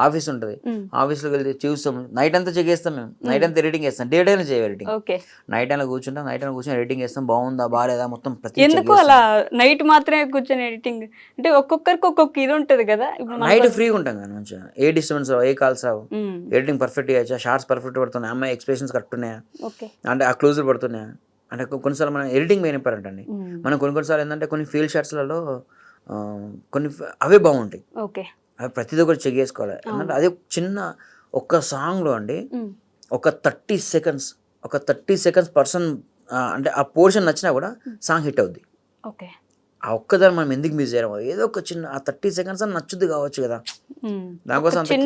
[SPEAKER 2] ఆఫీస్ ఉంటుంది, ఆఫీస్లోకి వెళ్తే చూస్తాం, నైట్ అంతా చెక్కేస్తాం. మేము నైట్ అంతా ఎడిటింగ్ చేస్తాం, డే టైం చేయం ఎడిటింగ్. నైట్ అయినా కూర్చుంటాం, ఎడిటింగ్ చేస్తాం, బాగుందా బాగాలేదా మొత్తం ప్రతి.
[SPEAKER 1] ఎందుకు అలా నైట్ మాత్రమే కూర్చొని ఎడిటింగ్? అంటే ఒక్కొక్కరికి ఒక్కొక్క ఇది ఉంటుంది కదా.
[SPEAKER 2] నైట్ ఫ్రీగా ఉంటాం కదా, మంచిగా ఏ డిస్టర్బెన్స్ ఏ కాల్స్ రావు, ఎడిటింగ్ పర్ఫెక్ట్ చేయొచ్చా, షార్ట్స్ పర్ఫెక్ట్ పడుతున్నాయి, అమ్మాయి ఎక్స్ప్రెషన్స్ కరెక్ట్ ఉన్నాయా, అంటే ఆ క్లోజర్ పడుతున్నాయా. అంటే కొన్నిసార్లు మనం ఎడిటింగ్ మెయిన్ ఇంపార్టెంట్ అండి. మనం కొన్నిసార్లు ఏంటంటే కొన్ని ఫీల్డ్ షాట్స్లలో కొన్ని అవే బాగుంటాయి.
[SPEAKER 1] ఓకే.
[SPEAKER 2] అవి ప్రతిదీ కూడా చెక్ చేసుకోవాలి. అంటే అదే చిన్న ఒక్క సాంగ్లో అండి ఒక 30 సెకండ్స్ పర్సన్ అంటే ఆ పోర్షన్ నచ్చినా కూడా సాంగ్ హిట్ అవుద్ది.
[SPEAKER 1] ఓకే.
[SPEAKER 2] ఆ ఒక్కదాన్ని మనం ఎందుకు మిస్ చేయడం, ఏదో ఒక చిన్న ఆ 30 సెకండ్స్ అని నచ్చుద్ది కావచ్చు కదా, దానికోసం వచ్చిన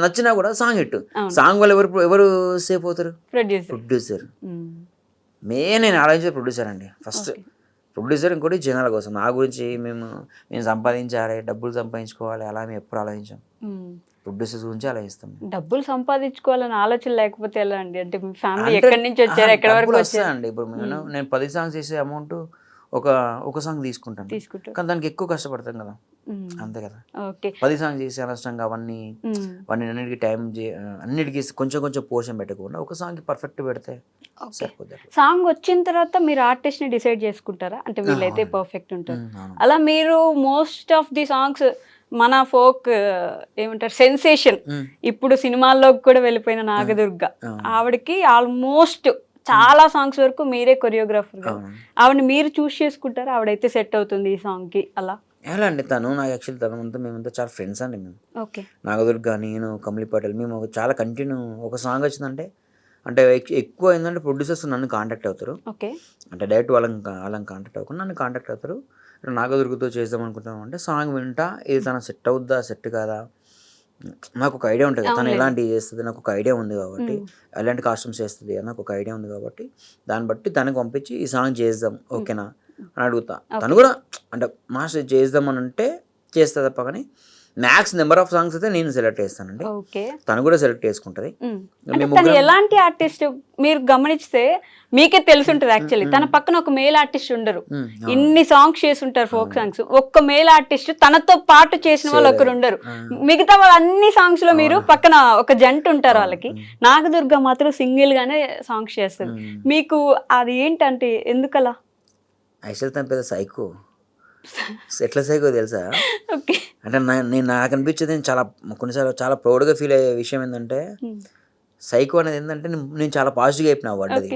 [SPEAKER 2] నచ్చినా కూడా సాంగ్ హిట్. సాంగ్ వల్ల ఎవరు సేఫ్ అవుతారు? ప్రొడ్యూసర్. మెయిన్ నేను ఆలోచించే ప్రొడ్యూసర్ అండి ఫస్ట్. ప్రొడ్యూసర్ ఇంకోటి జనాల కోసం. నా గురించి మేము సంపాదించాలి, డబ్బులు సంపాదించుకోవాలి అలా మేము ఎప్పుడు ఆలోచించాం. ప్రొడ్యూసర్స్ గురించి ఆలోచిస్తాం.
[SPEAKER 1] డబ్బులు సంపాదించుకోవాలని ఆలోచన లేకపోతే ఎలా అండి? అంటే మీ ఫ్యామిలీ ఎక్కడి నుంచి వచ్చారు, ఎక్కడి వరకు
[SPEAKER 2] వస్తాయండి. ఇప్పుడు నేను 10 సాంగ్స్ చేసే అమౌంట్ ఒక సాంగ్ తీసుకుంటాను, కానీ దానికి ఎక్కువ కష్టపడతాం కదా, అంతే కదా. 10 సాంగ్స్ చేసి అనవసరంగా అవన్నీ అన్నిటికీ అన్నిటికీ కొంచెం పోర్షన్ పెట్టకుండా ఒక సాంగ్ పర్ఫెక్ట్ పెడితే సరిపోతుంది.
[SPEAKER 1] సాంగ్ వచ్చిన తర్వాత మీరు ఆర్టిస్ట్ ని డిసైడ్ చేసుకుంటారా? అంటే వీళ్ళైతే పర్ఫెక్ట్ ఉంటారు అలా. మీరు మోస్ట్ ఆఫ్ ది సాంగ్స్ మన ఫోక్ ఏమంటారు సెన్సేషన్, ఇప్పుడు సినిమాల్లోకి కూడా వెళ్ళిపోయిన నాగదుర్గ, ఆవిడకి ఆల్మోస్ట్ చాలా సాంగ్స్ వరకు మీరే కొరియోగ్రాఫర్ గా ఆవిడని మీరు చూస్ చేసుకుంటారా? ఆవిడైతే సెట్ అవుతుంది ఈ సాంగ్ కి అలా
[SPEAKER 2] ఎలా అండి? నాకు యాక్చువల్లీ మేమంతా చాలా ఫ్రెండ్స్ అండి. మేము
[SPEAKER 1] ఓకే.
[SPEAKER 2] నాగదుర్గ, నేను, కమలి పటేల్, మేము చాలా కంటిన్యూ ఒక సాంగ్ వచ్చిందంటే అంటే ఎక్కువ ఏంటంటే ప్రొడ్యూసర్స్ నన్ను కాంటాక్ట్ అవుతారు.
[SPEAKER 1] ఓకే.
[SPEAKER 2] అంటే డైరెక్ట్ వాళ్ళని కాంటాక్ట్ అవ్వకుండా నన్ను కాంటాక్ట్ అవుతారు. నాగదుర్గతో చేద్దాం అనుకుంటాం అంటే సాంగ్ వింటా, ఇది తన సెట్ అవుద్దా సెట్ కాదా, నాకు ఒక ఐడియా ఉంటుంది తను ఎలాంటివి చేస్తుంది, నాకు ఒక ఐడియా ఉంది కాబట్టి, ఎలాంటి కాస్ట్యూమ్స్ చేస్తుంది నాకు ఒక ఐడియా ఉంది కాబట్టి దాన్ని బట్టి తనకు పంపించి ఈ సాంగ్ చేద్దాం ఓకేనా అని అడుగుతా. తను కూడా అంటే మాస్టర్ చేద్దాం అని అంటే చేస్తా తప్ప, కానీ మ్యాక్స్ నెంబర్ ఆఫ్ సాంగ్స్ అయితే నేను సెలెక్ట్ చేస్తానండి, తను కూడా సెలెక్ట్ చేసుకుంటది.
[SPEAKER 1] ఎలాంటి ఆర్టిస్ట్ మీరు గమనిస్తే మీకే తెలుసుంటది యాక్చువల్లీ, తన పక్కన ఒక మేల్ ఆర్టిస్ట్ ఉండరు. ఇన్ని సాంగ్స్ చేసి ఉంటారు ఫోక్ సాంగ్స్, ఒక్క మేల్ ఆర్టిస్ట్ తనతో పాటు చేసిన వాళ్ళు ఒకరు ఉండరు. మిగతా వాళ్ళు అన్ని సాంగ్స్ లో మీరు పక్కన ఒక జంట ఉంటారు వాళ్ళకి. నాగదుర్గ మాత్రం సింగిల్ గానే సాంగ్స్ చేస్తారు. మీకు అది ఏంటంటే ఎందుకలా?
[SPEAKER 2] యాక్చువల్ తన పెద్ద సైకో. ఎట్లా సైకో తెలుసా? అంటే నాకు అనిపించేది, చాలా కొన్నిసార్లు చాలా ప్రౌడ్గా ఫీల్ అయ్యే విషయం ఏంటంటే, సైకో అనేది ఏంటంటే నేను చాలా పాజిటివ్గా అయిపోయినా పడ్డది.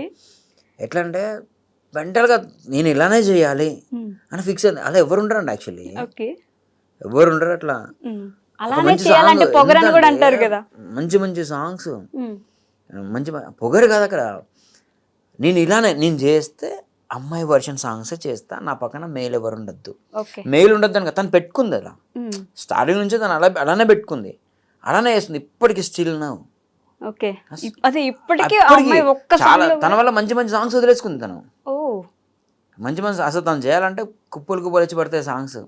[SPEAKER 2] ఎట్లా అంటే మెంటల్గా నేను ఇలానే చేయాలి అని ఫిక్స్ అయింది. అలా ఎవరు ఉండరండి యాక్చువల్లీ, ఎవరు ఉండరు అట్లా. మంచి సాంగ్స్, మంచి పొగరు కాదు అక్కడ. నేను చేస్తే అమ్మాయి వర్షన్ సాంగ్స్ చేస్తా, నా పక్కన మెయిల్ ఎవరు ఉండద్దు, మెయిల్ ఉండద్దు అని తను పెట్టుకుంది. అలా స్టార్టింగ్ నుంచి తను అలానే పెట్టుకుంది, అలానే చేస్తుంది ఇప్పటికి స్టిల్ నౌ. తన వల్ల మంచి సాంగ్స్ వదిలేసుకుంది తను. మంచి అసలు తను చేయాలంటే కుప్పలు వచ్చి పడతాయి సాంగ్స్.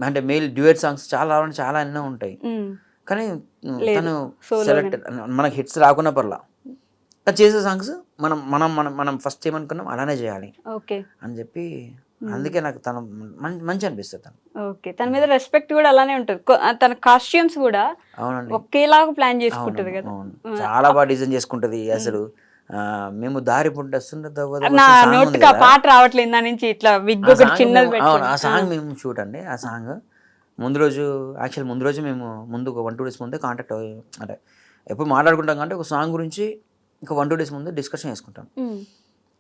[SPEAKER 2] అంటే మెయిల్ డ్యూయట్ సాంగ్స్ చాలా ఎన్నో ఉంటాయి, కానీ తను సెలెక్ట్ మనకి హిట్స్ రాకుండా పర్లా చేసే సాంగ్స్ మనం ఫస్ట్ ఏమనుకున్నాం అలానే చేయాలి అని చెప్పి, అందుకే నాకు తను మంచి అనిపిస్తుంది. తను
[SPEAKER 1] ఓకే. తన మీద రెస్పెక్ట్ కూడా అలానే ఉంటుంది. తన కాస్ట్యూమ్స్ కూడా ఒకేలాగా ప్లాన్ చేసుకుంటది కదా,
[SPEAKER 2] చాలా బాగా డిజైన్ చేసుకుంటది. అసలు మేము దారి పుట్టి వస్తుంటే
[SPEAKER 1] పాట రావట్లేదు దాని నుంచి ఇట్లా విగ్ చిన్నది.
[SPEAKER 2] ఆ సాంగ్ మేము షూట్ అండి. ఆ సాంగ్ ముందు రోజు మేము ఒక 1-2 days ముందే కాంటాక్ట్ అంటే ఎప్పుడు మాట్లాడుకుంటాం అంటే ఒక సాంగ్ గురించి ఇంకా 1-2 days ముందు డిస్కషన్ చేసుకుంటాం.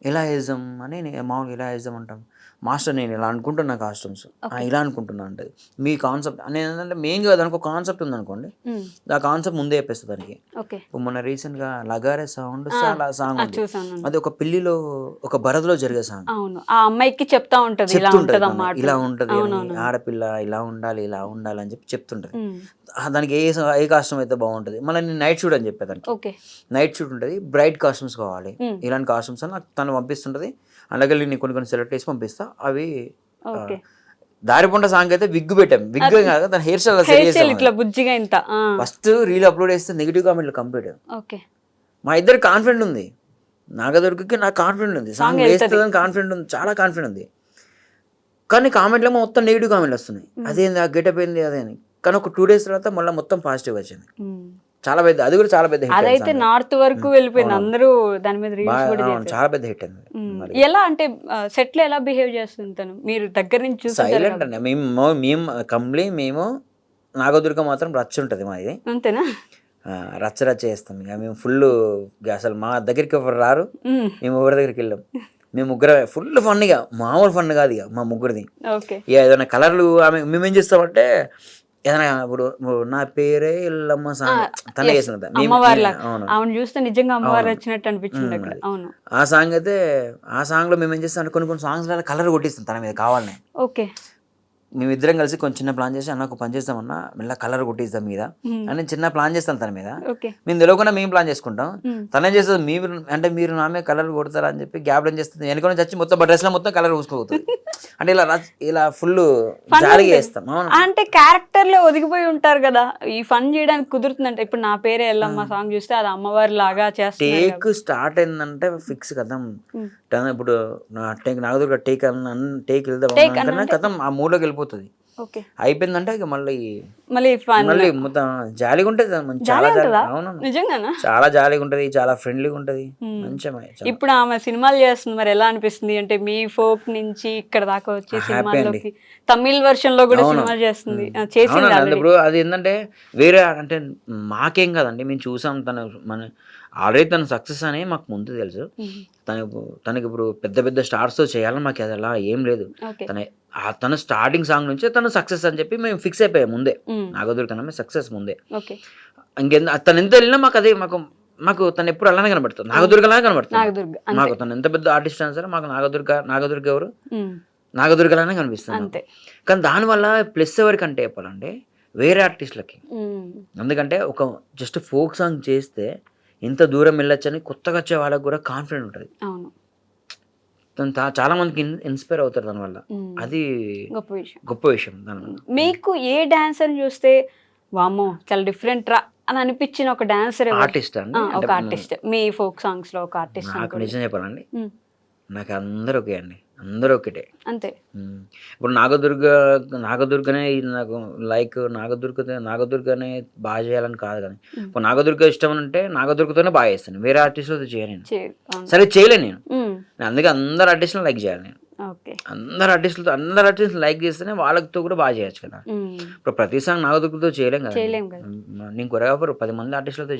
[SPEAKER 2] ఎలా వేద్దాం అని మామూలుగా ఎలా వేద్దాం అంటాం. మాస్టర్ నేను ఇలా అనుకుంటున్నా కాస్ట్యూమ్స్, ఇలా అనుకుంటున్నా అంటే మీ కాన్సెప్ట్ నేను ఏంటంటే మెయిన్గా దానికి ఒక కాన్సెప్ట్ ఉందనుకోండి, ఆ కాన్సెప్ట్ ముందే చెప్పేస్తుంది దానికి. మొన్న రీసెంట్గా లగారే సాంగ్ సాంగ్ అది ఒక పెళ్లిలో ఒక భరత్లో జరిగే సాంగ్.
[SPEAKER 1] ఆ అమ్మాయికి చెప్తా ఉంటది
[SPEAKER 2] ఇలా ఉంటది, ఆడపిల్ల ఇలా ఉండాలి అని చెప్పి చెప్తుంటది. దానికి ఏ కాస్ట్యూమ్ అయితే బాగుంటుంది. మళ్ళీ నేను నైట్ షూట్ అని చెప్పేదానికి, నైట్ షూట్ ఉంటుంది, బ్రైట్ కాస్ట్యూమ్స్ కావాలి, ఇలాంటి కాస్ట్యూమ్స్ అని తను పంపిస్తుంటది. అలాగే నేను కొన్ని సెలెక్ట్ చేసి పంపిస్తా. అవి దారిపొండ సాంగ్ అయితే విగ్ పెట్టాం, విగ్ కాదు తన హెయిర్ స్టైల్
[SPEAKER 1] ఇట్లా బుజ్జిగా ఇంత.
[SPEAKER 2] ఫస్ట్ రీల్ అప్లోడ్ చేస్తే నెగిటివ్ కామెంట్లు కంప్లీట్. మా ఇద్దరు కాన్ఫిడెంట్ ఉంది, నాగదుర్గకి నాకు కాన్ఫిడెంట్ ఉంది, సాంగ్ వేస్తుందని కాన్ఫిడెంట్ ఉంది, చాలా కాన్ఫిడెంట్ ఉంది. కానీ కామెంట్లో మొత్తం నెగిటివ్ కామెంట్లు వస్తున్నాయి, అదేంది ఆ గెటప్ ఏంది అదే అని. కానీ ఒక 2 days తర్వాత మళ్ళీ మొత్తం పాజిటివ్ వచ్చింది. చాలా పెద్ద, అది కూడా చాలా పెద్ద హిట్.
[SPEAKER 1] అదైతే నార్త్ వరకు వెళ్ళిపోయింది, అందరూ దాని మీద రీల్స్ కూడా చేశారు.
[SPEAKER 2] చాలా పెద్ద హిట్ అయింది.
[SPEAKER 1] ఎలా అంటే సెట్ లో ఎలా బిహేవ్ చేస్తుంది తను? మీరు దగ్గర నుంచి చూసి
[SPEAKER 2] సైలెంట్ అండి. మేము నాగదుర్గ మాత్రం రచ్చ ఉంటుంది మాది,
[SPEAKER 1] అంతేనా?
[SPEAKER 2] రచ్చ చేస్తాం. ఇక మేము ఫుల్, అసలు మా దగ్గరికి ఎవరు రారు, మేము ఎవరి దగ్గరికి వెళ్ళాం. మేము ముగ్గురం ఫుల్ ఫన్గా, మామూలు ఫన్ కాదు ఇక మా ముగ్గురిది.
[SPEAKER 1] ఓకే.
[SPEAKER 2] ఇక ఏదైనా కలర్లు ఆమె మేమేం చేస్తామంటే ఏదైనా ఇప్పుడు నా పేరే ఎల్లమ్మ సాంగ్ తనే చేసినది.
[SPEAKER 1] అవును, ఆమెను చూస్తే నిజంగా అమ్మవారు వచ్చినట్టు అనిపించింది అక్కడ. అవును,
[SPEAKER 2] ఆ సాంగ్ అయితే ఆ సాంగ్లో మేము ఏం చేస్తాం, కొన్ని సాంగ్స్ కలర్ కొట్టిస్తాం తన మీద కావాలని.
[SPEAKER 1] ఓకే.
[SPEAKER 2] మేమిద్దరం కలిసి కొంచెం చిన్న ప్లాన్ చేసి అన్న ఒక పని చేస్తామన్నా మెల్ల కలర్ కొట్టిస్తాం మీద అని చిన్న ప్లాన్ చేస్తాం తన మీద. మేము తెలియకుండా మేము ప్లాన్ చేసుకుంటాం. తనే చేస్తుంది మీరు అంటే మీరు నా మీద కలర్ కొడతారా అని చెప్పి గ్యాప్ ఏం చేస్తుంది, వెనుకొని చచ్చి మొత్తం డ్రెస్ లో మొత్తం కలర్ పూసుకోపోతుంది. అంటే ఇలా ఫుల్ జాలీగా చేస్తాం.
[SPEAKER 1] అంటే క్యారెక్టర్ లో ఒదిగిపోయి ఉంటారు కదా, ఈ ఫన్ చేయడానికి కుదురుతుందంటే. ఇప్పుడు నా పేరే ఎల్లమ్మ సాంగ్ చూస్తే అది అమ్మవారి లాగా చేస్తారు.
[SPEAKER 2] టేక్ స్టార్ట్ అయిందంటే ఫిక్స్ కదా. ఇప్పుడు నాగదుర్గ టేక్ వెళ్దాం కథం ఆ మూడ్లోకి వెళ్ళిపోతుంది. అయిపోయిందంటే ఇక మళ్ళీ మొత్తం జాలీగా ఉంటది. చాలా జాలీగా ఉంటది, చాలా ఫ్రెండ్లీగా ఉంటది, మంచిగా.
[SPEAKER 1] ఇప్పుడు ఆమె సినిమాలు చేస్తుంది, మరి ఎలా అనిపిస్తుంది అంటే మీ ఫోక్ నుంచి ఇక్కడ దాకా వచ్చి సినిమాల్లోకి తమిళ్ వర్షన్ లో కూడా సినిమాలు చేస్తుంది.
[SPEAKER 2] ఇప్పుడు అది ఏంటంటే వేరే అంటే మాకేం కాదండి, మేము చూసాం మన ఆల్రెడీ తన సక్సెస్ అని మాకు ముందు తెలుసు. తనకి ఇప్పుడు పెద్ద పెద్ద స్టార్స్ తో చేయాలని మాకు అది అలా ఏం లేదు. తన స్టార్టింగ్ సాంగ్ నుంచి తను సక్సెస్ అని చెప్పి మేము ఫిక్స్ అయిపోయాం ముందే. నాగదుర్గ సక్సెస్ ముందే. తను ఎంత వెళ్ళినా మాకు అదే మాకు తను ఎప్పుడు అలానే కనబడుతుంది, నాగదుర్గలాగా కనబడుతుంది మాకు. తను ఎంత పెద్ద ఆర్టిస్ట్ అయినా సరే మాకు నాగదుర్గ ఎవరు నాగదుర్గలానే కనిపిస్తుంది. కానీ దానివల్ల ప్లస్ ఎవరికంటే చెప్పాలంటే వేరే ఆర్టిస్టులకి. ఎందుకంటే ఒక జస్ట్ ఫోక్ సాంగ్ చేస్తే ఎంత దూరం వెళ్ళొచ్చని కొత్తగా వచ్చే వాళ్ళకి కూడా కాన్ఫిడెంట్ ఉంటుంది. చాలా మందికి ఇన్స్పైర్ అవుతారు దానివల్ల. అది గొప్ప విషయం దానివల్ల.
[SPEAKER 1] మీకు ఏ డాన్సర్ చూస్తే వామ్మో చాలా డిఫరెంట్ రా అని అనిపించిన ఒక డాన్సర్
[SPEAKER 2] ఆర్టిస్ట్ అండి?
[SPEAKER 1] ఒక ఆర్టిస్ట్ మీ ఫోక్ సాంగ్స్ లో ఒక ఆర్టిస్ట్.
[SPEAKER 2] నాకు నిజం చెప్పాలండి, నాకు అందరూ ఒకే అండి, అందరూ ఒకటే
[SPEAKER 1] అంతే.
[SPEAKER 2] ఇప్పుడు నాగదుర్గనే నాకు లైక్ నాగదుర్గనే బాగా చేయాలని కాదు, కానీ ఇప్పుడు నాగదుర్గ ఇష్టం అంటే నాగదుర్గతోనే బాగా చేస్తాను, వేరే ఆర్టిస్టులతో చేయను. సరే చేయలేను నేను, అందుకే అందరు ఆర్టిస్టులను లైక్ చేయాలి నేను. అందరు ఆర్టిస్టులు లైక్ చేస్తేనే వాళ్ళతో కూడా బాగా చేయొచ్చు కదా. ఇప్పుడు ప్రతి సాంగ్ నాగదుర్గతో చేయలేం కదా. నేను కొరియోగ్రాఫర్ 10 మంది ఆర్టిస్టులతో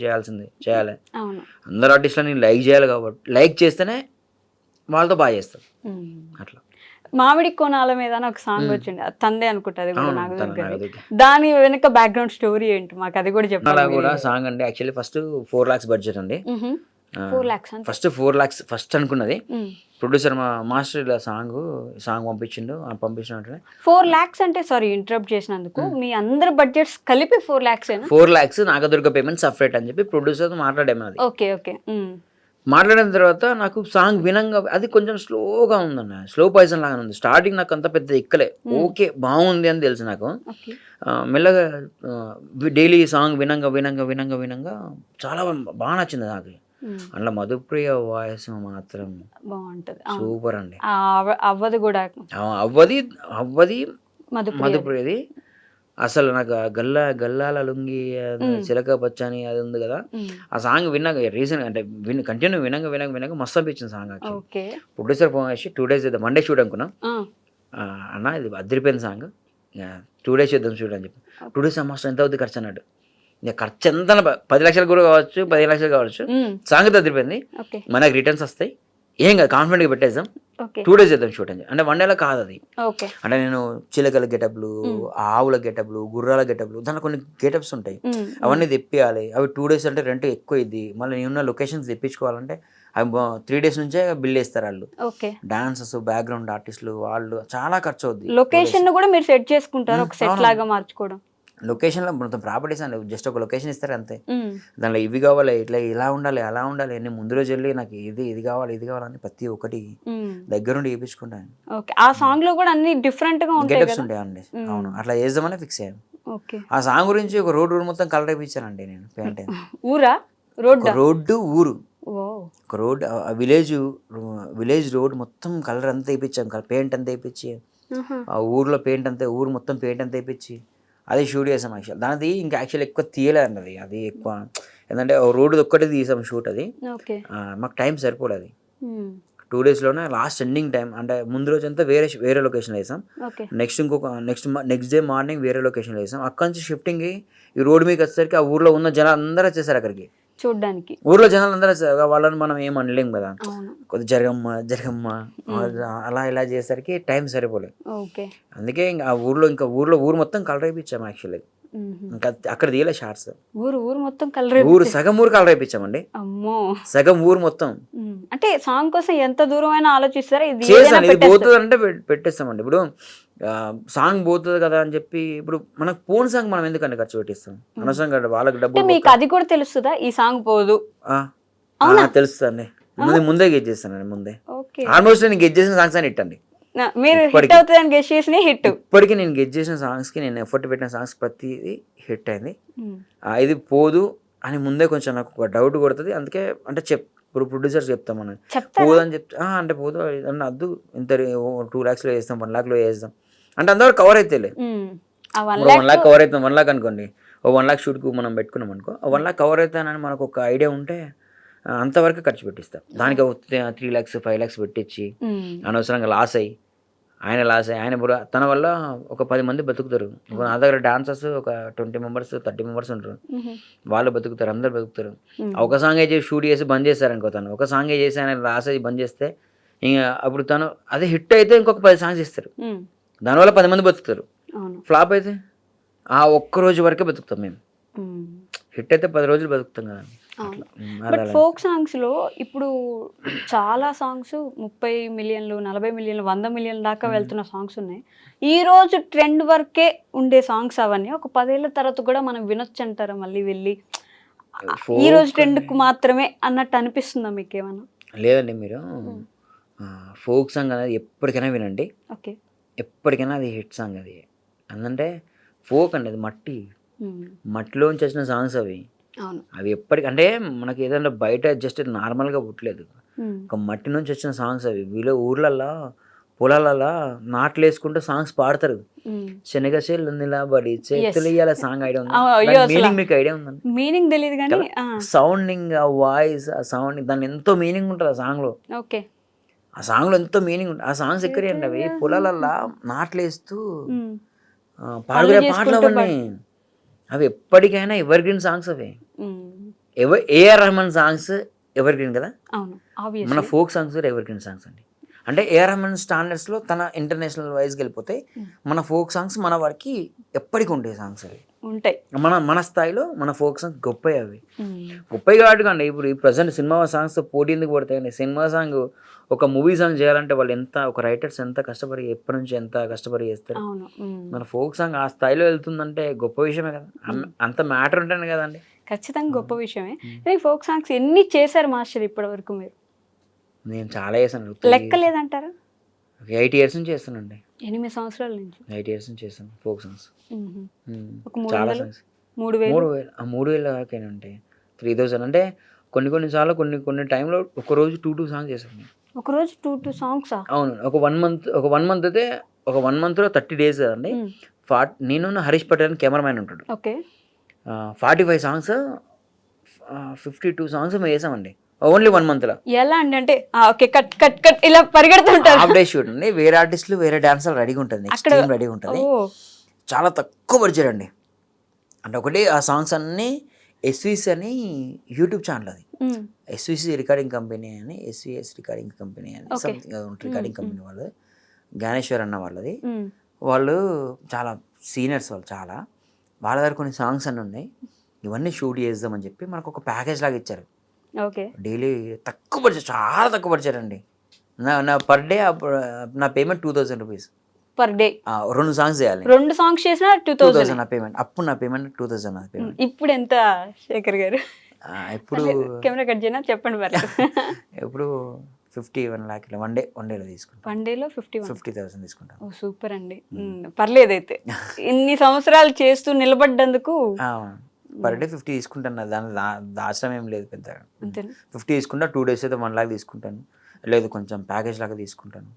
[SPEAKER 2] చేయాలి. అందరు ఆర్టిస్టులని లైక్ చేయాలి కాబట్టి లైక్ చేస్తేనే వాళ్ళతో బాగా చేస్తారు. అట్లా
[SPEAKER 1] మామిడి కోణాల మీద ఒక సాంగ్ వచ్చింది, తందే అనుకుంటా, దాని వెనక బ్యాక్గ్రౌండ్ స్టోరీ ఏంటి మాకు అది కూడా చెప్పాలి.
[SPEAKER 2] అలా కూడా సాంగ్ అండి యాక్చువల్లీ ఫస్ట్ 4 lakhs బడ్జెట్ అండి.
[SPEAKER 1] 4 lakhs
[SPEAKER 2] ఫస్ట్ 4 lakhs ఫస్ట్ అనుకున్నది. ప్రొడ్యూసర్ మా మాస్టర్ ఇలా సాంగ్ పంపించిన
[SPEAKER 1] 4 lakhs అంటే సారీ ఇంటరప్ట్ చేసినందుకు, మీ అందరి బడ్జెట్స్ కలిపి 4 lakhs
[SPEAKER 2] 4 lakhs Nagadurga payment separate అని చెప్పి ప్రొడ్యూసర్ మాట్లాడాము. అది
[SPEAKER 1] ఓకే.
[SPEAKER 2] మాట్లాడిన తర్వాత నాకు సాంగ్ వినంగా అది కొంచెం స్లోగా ఉందన్న, స్లో పాయిజన్ లాగా ఉంది. స్టార్టింగ్ నాకు అంత పెద్ద ఎక్కలే, ఓకే బాగుంది అని తెలుసు నాకు. మెల్లగా డైలీ సాంగ్ వినంగా చాలా బాగా నచ్చింది నాకు. అందులో మధుప్రియ వాయిస్ మాత్రం
[SPEAKER 1] బాగుంటది,
[SPEAKER 2] సూపర్ అండి.
[SPEAKER 1] అవ్వది కూడా
[SPEAKER 2] అవ్వది మధుప్రియది అసలు నాకు గల్లాల లుంగి చిలక పచ్చని అది ఉంది కదా, ఆ సాంగ్ విన్నాక రీసెంట్ అంటే కంటిన్యూ వినంగా మస్తు అనిపించింది సాంగ్. ప్రొడ్యూసర్ ఫోన్ చేసి 2 days చేద్దాం, మండే షూట్ అనుకున్నాం. అన్న ఇది అదిరిపోయిన సాంగ్, 2 days చేద్దాం షూట్ అని చెప్పి. 2 days మస్తు ఎంత అవుతుంది ఖర్చు అన్నాడు. ఇంకా ఖర్చు ఎంత 10 లక్షలు కూడా కావచ్చు, 15 లక్షలు కావచ్చు. సాంగ్ అయితే అదిరిపోయింది, మనకు రిటర్న్స్ వస్తాయి, ఏం కాదు కాన్ఫిడెంట్గా పెట్టేద్దాం, 2 days చేద్దాం షూట్ అని. అంటే 1 day కాదు అది. అంటే నేను చిలకల గెటప్లు, ఆవుల గెటప్లు, గుర్రాల గెటప్లు, దాంట్లో కొన్ని గెటప్స్ ఉంటాయి, అవన్నీ తెప్పియాలి. అవి 2 days అంటే రెంట్ ఎక్కువ ఇది. మళ్ళీ నేనున్న లొకేషన్స్ తెప్పించుకోవాలంటే అవి 3 days నుంచే బిల్ చేస్తారు వాళ్ళు. డాన్సర్స్, బ్యాక్గ్రౌండ్ ఆర్టిస్టులు, వాళ్ళు చాలా ఖర్చు అవుద్ది.
[SPEAKER 1] లొకేషన్ కూడా మీరు సెట్ చేసుకుంటారు, ఒక సెట్ లాగా మార్చుకోవడం.
[SPEAKER 2] లొకేషన్లో మొత్తం ప్రాపర్టీస్ అండి, జస్ట్ ఒక లొకేషన్ ఇస్తారు అంతే. దానిలో ఇవి కావాలి, ఇలా ఉండాలి, అలా ఉండాలి అని ముందు రోజు వెళ్ళి నాకు ఇది కావాలి అని ప్రతి ఒక్కటి దగ్గరుండి చేయించుకుంటాను.
[SPEAKER 1] ఆ సాంగ్ లో కూడా అన్ని డిఫరెంట్ గా
[SPEAKER 2] గెటప్స్ ఉంటాయండి. అవును, అట్లా చేద్దామని ఫిక్స్ అయ్యాను. ఆ సాంగ్ గురించి ఒక రోడ్ మొత్తం కలర్ వేయించానండి నేను. పెయింట్ ఊరు ఒక రోడ్, విలేజ్ రోడ్ మొత్తం కలర్ అంతా వేయించాం, పెయింట్ అంతా వేయించి, ఆ ఊర్లో పెయింట్ అంతా, ఊరు మొత్తం పెయింట్ అంతా వేయించి అది షూట్ చేసాం. యాక్చువల్ దానిది ఇంకా యాక్చువల్ ఎక్కువ తీయలేదు అన్నది, అది ఎక్కువ ఏంటంటే రోడ్డు ఒక్కటే తీసాం షూట్. అది మాకు టైం సరిపోలేదు. 2 days లాస్ట్ ఎండింగ్ టైం అంటే ముందు రోజు అంతా వేరే లొకేషన్ వేసాం. నెక్స్ట్ డే మార్నింగ్ వేరే లొకేషన్ వేసాం. అక్కడి నుంచి షిఫ్టింగ్ ఈ రోడ్ మీకు వచ్చేసరికి ఆ ఊర్లో ఉన్న జనాలు అందరూ వచ్చేసారు అక్కడికి.
[SPEAKER 1] చూడ్డానికి.
[SPEAKER 2] ఊర్లో జనాలు అందరూ వాళ్ళని మనం ఏం అనలేం కదా,
[SPEAKER 1] అవును.
[SPEAKER 2] కొద్ది జరగమ్మ అలా ఇలా చేసేసరికి టైం సరిపోలేదు.
[SPEAKER 1] ఓకే.
[SPEAKER 2] అందుకే ఇంకా ఆ ఊరు మొత్తం కలర్ అయిపించాము యాక్చువల్లీ. ఇంకా అక్కడ తీయలే షార్ట్స్.
[SPEAKER 1] ఊరు మొత్తం కలర్.
[SPEAKER 2] సగం ఊరు కలర్ అయిపించామండి.
[SPEAKER 1] అమ్మో,
[SPEAKER 2] సగం ఊరు మొత్తం.
[SPEAKER 1] అంటే సాంగ్ కోసం ఎంత దూరం అయినా ఆలోచిస్తారా? ఇది
[SPEAKER 2] చేసాను, ఇది పోతుంది అంటే పెట్టేస్తామండి. ఇప్పుడు సాంగ్ పోతుంది కదా అని చెప్పి ఇప్పుడు మనకు పోన్ సాంగ్ మనం ఎందుకంటే ఖర్చు పెట్టిస్తాం అనవసరంగా వాళ్ళకి డబ్బులు.
[SPEAKER 1] మీకు అది కూడా తెలుస్తుందా ఈ సాంగ్ పోదు?
[SPEAKER 2] తెలుస్తుందండి, ముందే గెట్ చేస్తానండి. ముందే
[SPEAKER 1] ఓకే.
[SPEAKER 2] ఆల్మోస్ట్ నేను గెట్ చేసిన సాంగ్స్ అని హిట్ అండి.
[SPEAKER 1] మీరు హిట్ అవుతుందని గెస్ చేసిన హిట్.
[SPEAKER 2] ఇప్పటికీ నేను గెట్ చేసిన సాంగ్స్ కి నేను ఎఫర్ట్ పెట్టిన సాంగ్స్ ప్రతిదీ హిట్ అయింది. ఇది పోదు అని ముందే కొంచెం నాకు ఒక డౌట్ కొడుతుంది. అందుకే అంటే ఇప్పుడు ప్రొడ్యూసర్స్ చెప్తాం మనం పోదు అని చెప్తా, అంటే పోదు అన్న వద్దు, ఇంత 2 lakhs లో వేస్తాం, 1 lakh లో వేస్తాం అంటే అంతవరకు కవర్ అయితే 1 lakh కవర్ అవుతాం. 1 lakh అనుకోండి, 1 lakh షూట్కు మనం పెట్టుకున్నాం అనుకో, 1 lakh కవర్ అవుతానని మనకు ఒక ఐడియా ఉంటే అంతవరకు ఖర్చు పెట్టిస్తాం. దానికి 3 lakhs 5 lakhs పెట్టించి అనవసరంగా లాస్ అయ్యి ఆయన తన వల్ల ఒక 10 మంది బతుకుతారు. నా దగ్గర డాన్సర్స్ ఒక 20 members 30 members ఉంటారు, వాళ్ళు బతుకుతారు, అందరు బతుకుతారు. ఒక సాంగ్ షూట్ చేసి బంద్ చేస్తారనుకో, తను ఒక సాంగ్ చేసి ఆయన లాస్ అయ్యి బంద్ చేస్తే ఇంకా అప్పుడు తను అదే హిట్ అయితే ఇంకొక 10 songs ఇస్తారు, దానివల్ల 10 మంది బతుకుతారు. ఫ్లాప్ అయితే ఆ ఒక్క రోజు వరకే బతుకుతాం మేము. హిట్ అయితే 10 రోజులు బతుకుతాం కదా.
[SPEAKER 1] బట్ ఫోక్ సాంగ్స్ లో ఇప్పుడు చాలా సాంగ్స్ 30 million 40 million 100 million దాకా వెళ్తున్న సాంగ్స్ ఉన్నాయి. ఈ రోజు ట్రెండ్ వరకే ఉండే సాంగ్స్ అవన్నీ ఒక 10 ఏళ్ల తర్వాత కూడా మనం వినొచ్చు అంటారా? మళ్ళీ వెళ్ళి ఈ రోజు ట్రెండ్ కు మాత్రమే అన్నట్టు అనిపిస్తుందా మీకు ఏమన్నా?
[SPEAKER 2] లేదండి, మీరు ఫోక్ సాంగ్ అనేది ఎప్పటికైనా వినండి, ఎప్పటికైనా అది హిట్ సాంగ్. అది ఎందుకంటే ఫోక్ అండి, అది మట్టిలోంచి వచ్చిన సాంగ్స్ అవి ఎప్పటికి అంటే మనకి ఏదైనా బయట జస్ట్ నార్మల్గా పుట్టలేదు, ఒక మట్టి నుంచి వచ్చిన సాంగ్స్ అవి. ఊర్లల్లో పొలాలల్లో నాట్లు వేసుకుంటే సాంగ్స్ పాడతారు, శనగశీలు నిలబడి చేతులు ఇయ్యాల సాంగ్ ఐడియా ఉంది? మీనింగ్ మీకు ఐడియా ఉందండి?
[SPEAKER 1] మీనింగ్ తెలియదు కానీ
[SPEAKER 2] సౌండింగ్, ఆ వాయిస్, ఆ సౌండింగ్, దాని ఎంతో మీనింగ్ ఉంటుంది ఆ సాంగ్ లో. ఆ సాంగ్ లో ఎంతో మీనింగ్ ఉంటుంది. ఆ సాంగ్స్ ఎక్కడ అండి, అవి పొలాలల్లో నాట్లు వేస్తూ పాడుకునే పాటలు అవన్నీ. అవి ఎప్పటికైనా ఎవర్ గ్రీన్ సాంగ్స్. అవి AR Rahman songs evergreen కదా, మన ఫోక్ సాంగ్స్ కూడా ఎవర్ గ్రీన్ సాంగ్స్ అండి. అంటే ఏఆర్ రెహమాన్ స్టాండర్డ్స్లో తన ఇంటర్నేషనల్ వైజ్కి వెళ్ళిపోతే మన ఫోక్ సాంగ్స్ మన వారికి ఎప్పటికీ ఉంటాయి సాంగ్స్. అవి
[SPEAKER 1] ఉంటాయి
[SPEAKER 2] మన స్థాయిలో మన ఫోక్ సాంగ్స్ గొప్పవి. అవి గొప్పవి కాబట్టి ఇప్పుడు ఈ ప్రజెంట్ సినిమా సాంగ్స్ పోటీ ఎందుకు పడతాయండి? సినిమా సాంగ్ ఒక మూవీ సాంగ్ చేయాలంటే వాళ్ళు ఒక రైటర్స్ ఎంత కష్టపడి ఎప్పటి నుంచి ఎంత కష్టపడి చేస్తారు. మన ఫోక్ సాంగ్ ఆ స్థాయిలో వెళ్తుందంటే గొప్ప విషయమే కదా, అంత మ్యాటర్ ఉంటాను కదండి.
[SPEAKER 1] ఖచ్చితంగా గొప్ప విషయమే. కానీ ఫోక్ సాంగ్స్ ఎన్ని చేశారు మాస్టర్ ఇప్పటి వరకు మీరు? నేను
[SPEAKER 2] చాలా చేశాను,
[SPEAKER 1] లెక్క లేదంటారా?
[SPEAKER 2] 8 years నుంచి చేస్తానండి.
[SPEAKER 1] 8 సంవత్సరాల నుంచి
[SPEAKER 2] 8 years నుంచి చేస్తాను ఫోక్ సాంగ్స్.
[SPEAKER 1] చాలా సాంగ్స్
[SPEAKER 2] 3000 దాకా ఉంటాయి, 3000 అంటే కొన్ని సార్లు కొన్ని టైంలో ఒక రోజు 2 songs చేశాను.
[SPEAKER 1] ఒక రోజు 2 songs?
[SPEAKER 2] అవును. ఒక 1 month అయితే ఒక 1 monthలో 30 days కదండి. నేను హరీష్ పటేల్ కెమెరామ్యాన్ ఉంటాడు. 45 songs 52 songs మేము వేసామండి ఓన్లీ 1 monthలో.
[SPEAKER 1] ఎలా అండి? అంటే కట్ కట్ కట్ ఇలా పరిగెడుతుంటారు.
[SPEAKER 2] హాఫ్ డే షూట్ అండి, వేరే ఆర్టిస్టులు వేరే డాన్సర్లు రెడీగా ఉంటుంది, నెక్స్ట్ టీమ్ రెడీగా ఉంటుంది. చాలా తక్కువ బడ్జెట్ అండి. అంటే ఒకటి ఆ సాంగ్స్ అన్నీ ఎస్విసి అని యూట్యూబ్ ఛానల్, అది ఎస్విసి రికార్డింగ్ కంపెనీ అని, ఎస్విఎస్ రికార్డింగ్ కంపెనీ అని సంథింగ్ రికార్డింగ్ కంపెనీ వాళ్ళు, జ్ఞానేశ్వర్ అన్న వాళ్ళది. వాళ్ళు చాలా సీనియర్స్, వాళ్ళ దగ్గర కొన్ని సాంగ్స్ అన్నీ ఉన్నాయి. ఇవన్నీ షూట్ చేద్దామని చెప్పి మనకు ఒక ప్యాకేజ్ లాగా ఇచ్చారు. డైలీ తక్కువ బడ్జెట్, చాలా తక్కువ బడ్జెట్ అండి. నా పర్ డే నా payment 2000 rupees
[SPEAKER 1] per day.
[SPEAKER 2] 2 songs చేయాలి,
[SPEAKER 1] 2 songs చేసినా 2000
[SPEAKER 2] నా పేమెంట్. అప్పుడు నా పేమెంట్ 2000 నా పేమెంట్.
[SPEAKER 1] ఇప్పుడు ఎంత శేఖర్ గారు?
[SPEAKER 2] ఇప్పుడు
[SPEAKER 1] కెమెరా కట్ చేయనా చెప్పండి మరి.
[SPEAKER 2] ఇప్పుడు 51 lakh వన్ డేలో తీసుకుంటాను.
[SPEAKER 1] 1 day
[SPEAKER 2] 50,000 తీసుకుంటాను.
[SPEAKER 1] సూపర్ అండి, పర్లేదైతే. ఇన్ని సంవత్సరాలు చేస్తూ నిలబడ్డందుకు
[SPEAKER 2] పర్ డే 50 తీసుకుంటాను. దాని దాచడం ఏం లేదు పెద్దగా. 50 తీసుకుంటా, 2 days అయితే 1 lakh తీసుకుంటాను, లేదు కొంచెం ప్యాకేజ్ లాగా తీసుకుంటాను.